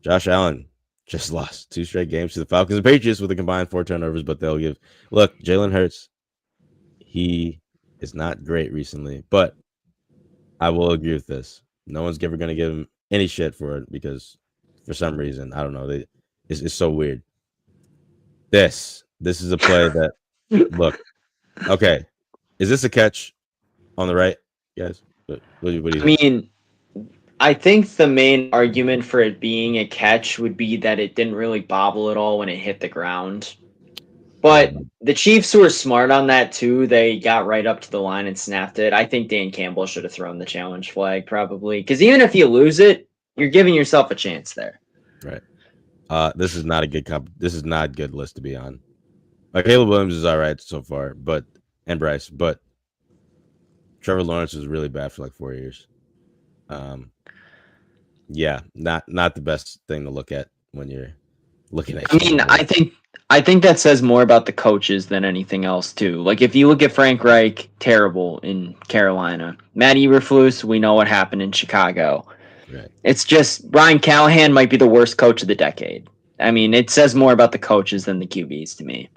[SPEAKER 2] Josh Allen just lost 2 straight games to the Falcons and Patriots with a combined 4 turnovers, but they'll give. Look, Jalen Hurts. He is not great recently, but I will agree with this. No one's ever going to give him any shit for it because for some reason, I don't know. It's so weird. This is a play that, look, okay. Is this a catch on the right, guys? What do you think?
[SPEAKER 3] I think the main argument for it being a catch would be that it didn't really bobble at all when it hit the ground. But the Chiefs were smart on that too. They got right up to the line and snapped it. I think Dan Campbell should have thrown the challenge flag probably. Because even if you lose it, you're giving yourself a chance there.
[SPEAKER 2] Right. This is not a good list to be on. Like Caleb Williams is all right so far, and Bryce, but Trevor Lawrence was really bad for like 4 years. Yeah, not the best thing to look at when you're looking at.
[SPEAKER 3] I think that says more about the coaches than anything else, too. Like, if you look at Frank Reich, terrible in Carolina. Matt Eberflus, we know what happened in Chicago.
[SPEAKER 2] Right.
[SPEAKER 3] It's just Brian Callahan might be the worst coach of the decade. I mean, it says more about the coaches than the QBs to me.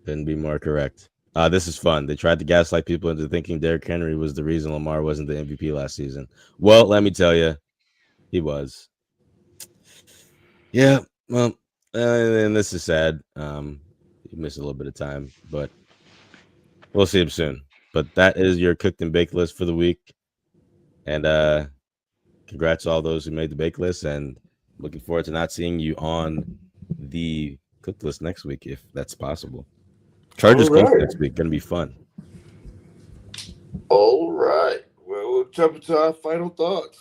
[SPEAKER 2] Couldn't be more correct. This is fun. They tried to gaslight people into thinking Derrick Henry was the reason Lamar wasn't the MVP last season. Well, let me tell you, he was. Yeah, well, and this is sad. He missed a little bit of time, but we'll see him soon. But that is your cooked and baked list for the week. And congrats to all those who made the bake list, and looking forward to not seeing you on the cooked list next week, if that's possible. Chargers Colts next week, gonna be fun.
[SPEAKER 1] All right. Well, we'll jump into our final thoughts.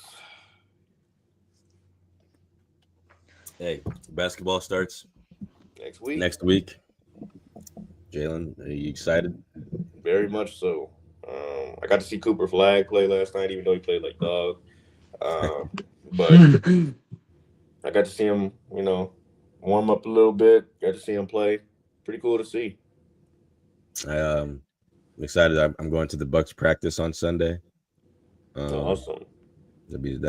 [SPEAKER 2] Hey, basketball starts
[SPEAKER 1] next week.
[SPEAKER 2] Jalen, are you excited?
[SPEAKER 1] Very much so. I got to see Cooper Flag play last night, even though he played like dog. But I got to see him, warm up a little bit. Got to see him play. Pretty cool to see.
[SPEAKER 2] I'm excited. I'm going to the Bucks practice on Sunday.
[SPEAKER 1] Awesome.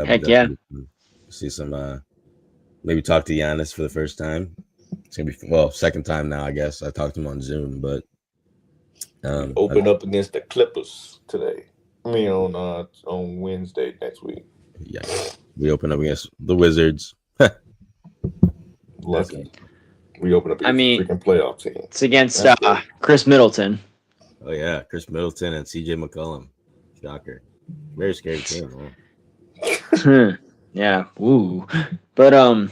[SPEAKER 3] Heck yeah.
[SPEAKER 2] See some. Maybe talk to Giannis for the first time. It's gonna be second time now, I guess. I talked to him on Zoom, but
[SPEAKER 1] open up against the Clippers today. I mean, on Wednesday next week.
[SPEAKER 2] Yeah, we open up against the Wizards.
[SPEAKER 1] Lucky. We open up against the freaking playoff team.
[SPEAKER 3] It's against Chris Middleton.
[SPEAKER 2] Oh yeah, Chris Middleton and CJ McCollum. Shocker. Very scary team.
[SPEAKER 3] Huh? Yeah. Woo. But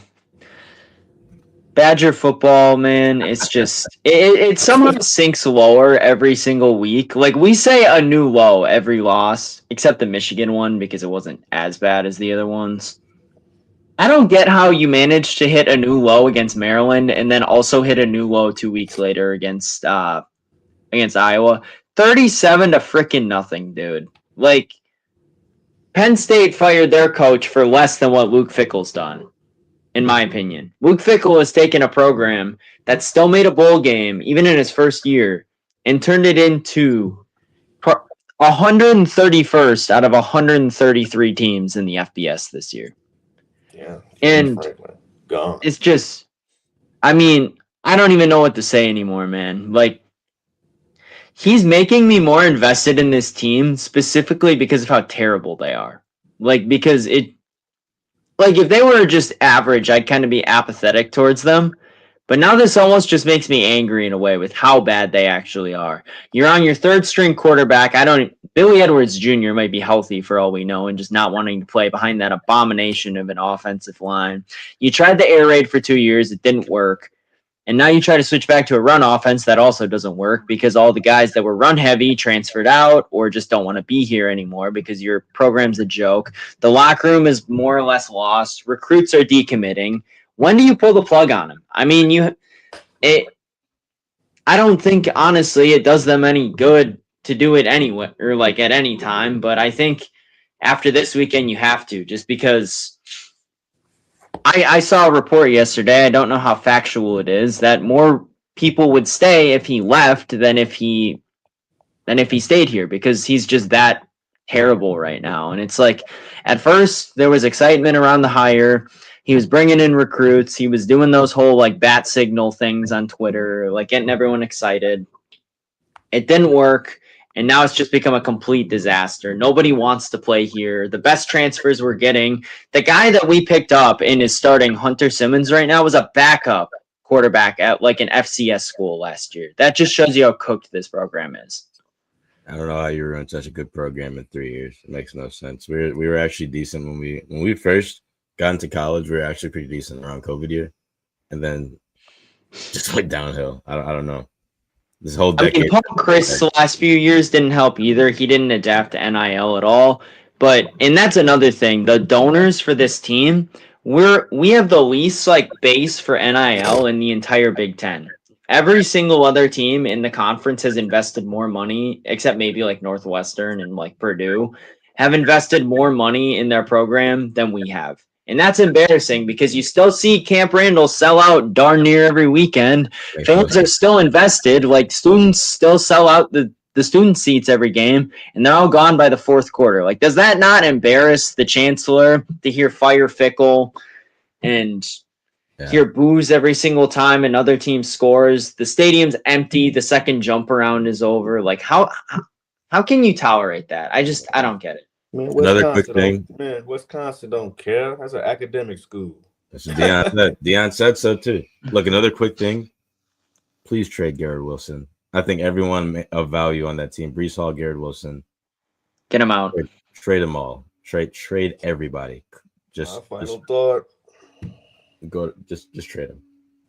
[SPEAKER 3] Badger football, man, it's just it somehow sinks lower every single week. Like, we say a new low every loss, except the Michigan one because it wasn't as bad as the other ones. I don't get how you managed to hit a new low against Maryland and then also hit a new low 2 weeks later against Iowa. 37 to freaking nothing, dude. Like, Penn State fired their coach for less than what Luke Fickell's done, in my opinion. Luke Fickell has taken a program that still made a bowl game, even in his first year, and turned it into 131st out of 133 teams in the FBS this year.
[SPEAKER 1] Yeah.
[SPEAKER 3] And it's just, I mean, I don't even know what to say anymore, man. Like, he's making me more invested in this team specifically because of how terrible they are. Like, because if they were just average, I'd kind of be apathetic towards them. But now this almost just makes me angry in a way with how bad they actually are. You're on your third string quarterback. Billy Edwards Jr. might be healthy for all we know and just not wanting to play behind that abomination of an offensive line. You tried the air raid for 2 years. It didn't work. And now you try to switch back to a run offense that also doesn't work because all the guys that were run heavy transferred out or just don't want to be here anymore because your program's a joke. The locker room is more or less lost. Recruits are decommitting. When do you pull the plug on them? I mean, I don't think, honestly, it does them any good to do it anyway or like at any time. But I think after this weekend, you have to, just because I saw a report yesterday. I don't know how factual it is, that more people would stay if he left than if he stayed here because he's just that terrible right now. And it's like, at first there was excitement around the hire. He was bringing in recruits. He was doing those whole like bat signal things on Twitter, like getting everyone excited. It didn't work. And now it's just become a complete disaster. Nobody wants to play here. The best transfers we're getting, the guy that we picked up and is starting, Hunter Simmons, right now, was a backup quarterback at like an FCS school last year. That just shows you how cooked this program is.
[SPEAKER 2] I don't know how you run such a good program in 3 years. It makes no sense. We were actually decent when we first got into college. We were actually pretty decent around COVID year, and then just went downhill. I don't know. This whole decade. I mean,
[SPEAKER 3] Paul Chryst the last few years didn't help either. He didn't adapt to NIL at all. And that's another thing. The donors for this team, we have the least like base for NIL in the entire Big Ten. Every single other team in the conference has invested more money, except maybe like Northwestern and like Purdue, have invested more money in their program than we have. And that's embarrassing because you still see Camp Randall sell out darn near every weekend. Fans are still invested. Like, students still sell out the student seats every game, and they're all gone by the fourth quarter. Like, does that not embarrass the chancellor to hear fire Fickle and hear boos every single time another team scores? The stadium's empty. The second jump around is over. Like, how can you tolerate that? I don't get it.
[SPEAKER 1] Man,
[SPEAKER 2] Another quick thing.
[SPEAKER 1] Man, Wisconsin don't care. That's an academic school.
[SPEAKER 2] That's what Deion said. Deion said so too. Look, another quick thing. Please trade Garrett Wilson. I think everyone of value on that team. Breece Hall, Garrett Wilson.
[SPEAKER 3] Get him out.
[SPEAKER 2] Trade them all. Trade everybody. Just
[SPEAKER 1] thought.
[SPEAKER 2] Just trade them.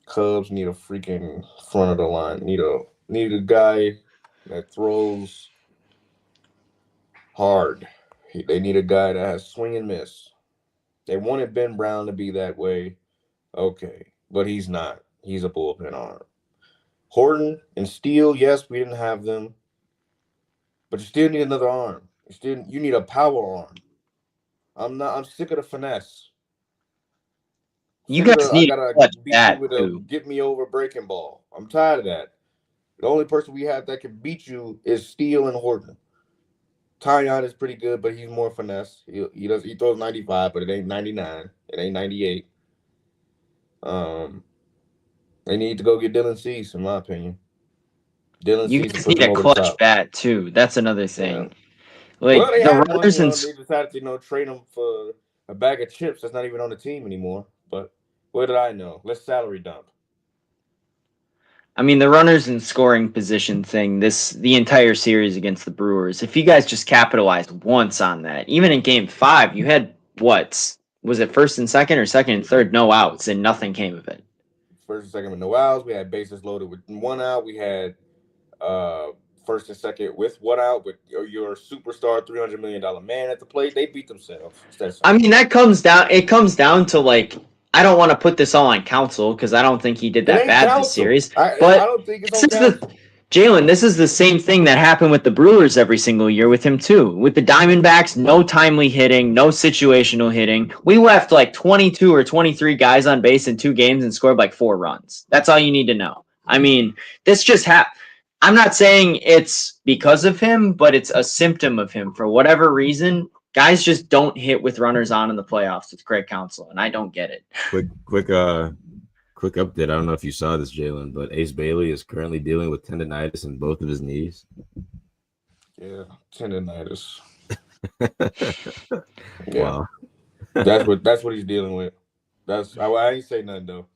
[SPEAKER 1] Cubs need a freaking front of the line. Need a guy that throws hard. They need a guy that has swing and miss. They wanted Ben Brown to be that way. Okay, but he's not. He's a bullpen arm. Horton and Steele, yes, we didn't have them, but you still need another arm. You need a power arm. I'm sick of the finesse.
[SPEAKER 3] You guys need to
[SPEAKER 1] get me over breaking ball. I'm tired of that. The only person we have that can beat you is Steele and Horton. Tyon is pretty good, but he's more finesse. He throws 95, but it ain't 99. It ain't 98. They need to go get Dylan Cease, in my opinion.
[SPEAKER 3] You guys need a clutch bat too. That's another thing. Yeah. Like the runners and
[SPEAKER 1] they decided to trade him for a bag of chips that's not even on the team anymore. But what did I know? Let's salary dump.
[SPEAKER 3] I mean, the runners and scoring position thing, the entire series against the Brewers, if you guys just capitalized once on that, even in game 5, you had was it first and second or second and third, no outs, and nothing came of it.
[SPEAKER 1] First and second with no outs. We had bases loaded with 1 out. We had first and second with 1 out, with your superstar $300 million man at the plate. They beat themselves.
[SPEAKER 3] I mean, it comes down to, like, I don't want to put this all on Counsell because I don't think he did that bad this series. But
[SPEAKER 1] I don't think it's
[SPEAKER 3] Jalen, this is the same thing that happened with the Brewers every single year with him too. With the Diamondbacks, no timely hitting, no situational hitting. We left like 22 or 23 guys on base in 2 games and scored like 4 runs. That's all you need to know. I mean, this just I'm not saying it's because of him, but it's a symptom of him. For whatever reason, guys just don't hit with runners on in the playoffs with Craig Counsell, and I don't get it.
[SPEAKER 2] Quick update. I don't know if you saw this, Jalen, but Ace Bailey is currently dealing with tendonitis in both of his knees.
[SPEAKER 1] Yeah, tendonitis.
[SPEAKER 2] Wow.
[SPEAKER 1] That's what he's dealing with. I ain't say nothing though.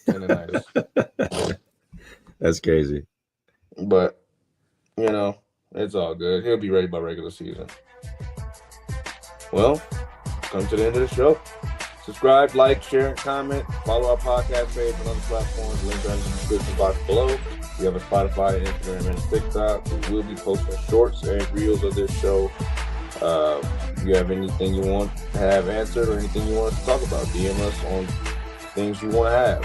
[SPEAKER 1] Tendonitis.
[SPEAKER 2] That's crazy.
[SPEAKER 1] But it's all good. He'll be ready by regular season. Well, come to the end of the show. Subscribe, like, share, and comment. Follow our podcast page on other platforms. Links are in the description box below. We have a Spotify, Instagram, and TikTok. We will be posting shorts and reels of this show. If you have anything you want to have answered or anything you want us to talk about, DM us on things you want to have.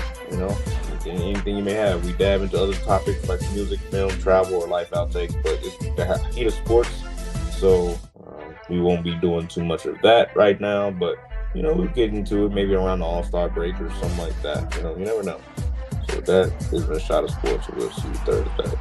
[SPEAKER 1] Anything you may have. We dab into other topics like music, film, travel, or life outtakes, but it's the heat of sports. So we won't be doing too much of that right now, but we'll get into it maybe around the All-Star break or something like that. You never know. So that has been a shot of sports, and we'll see you Thursday.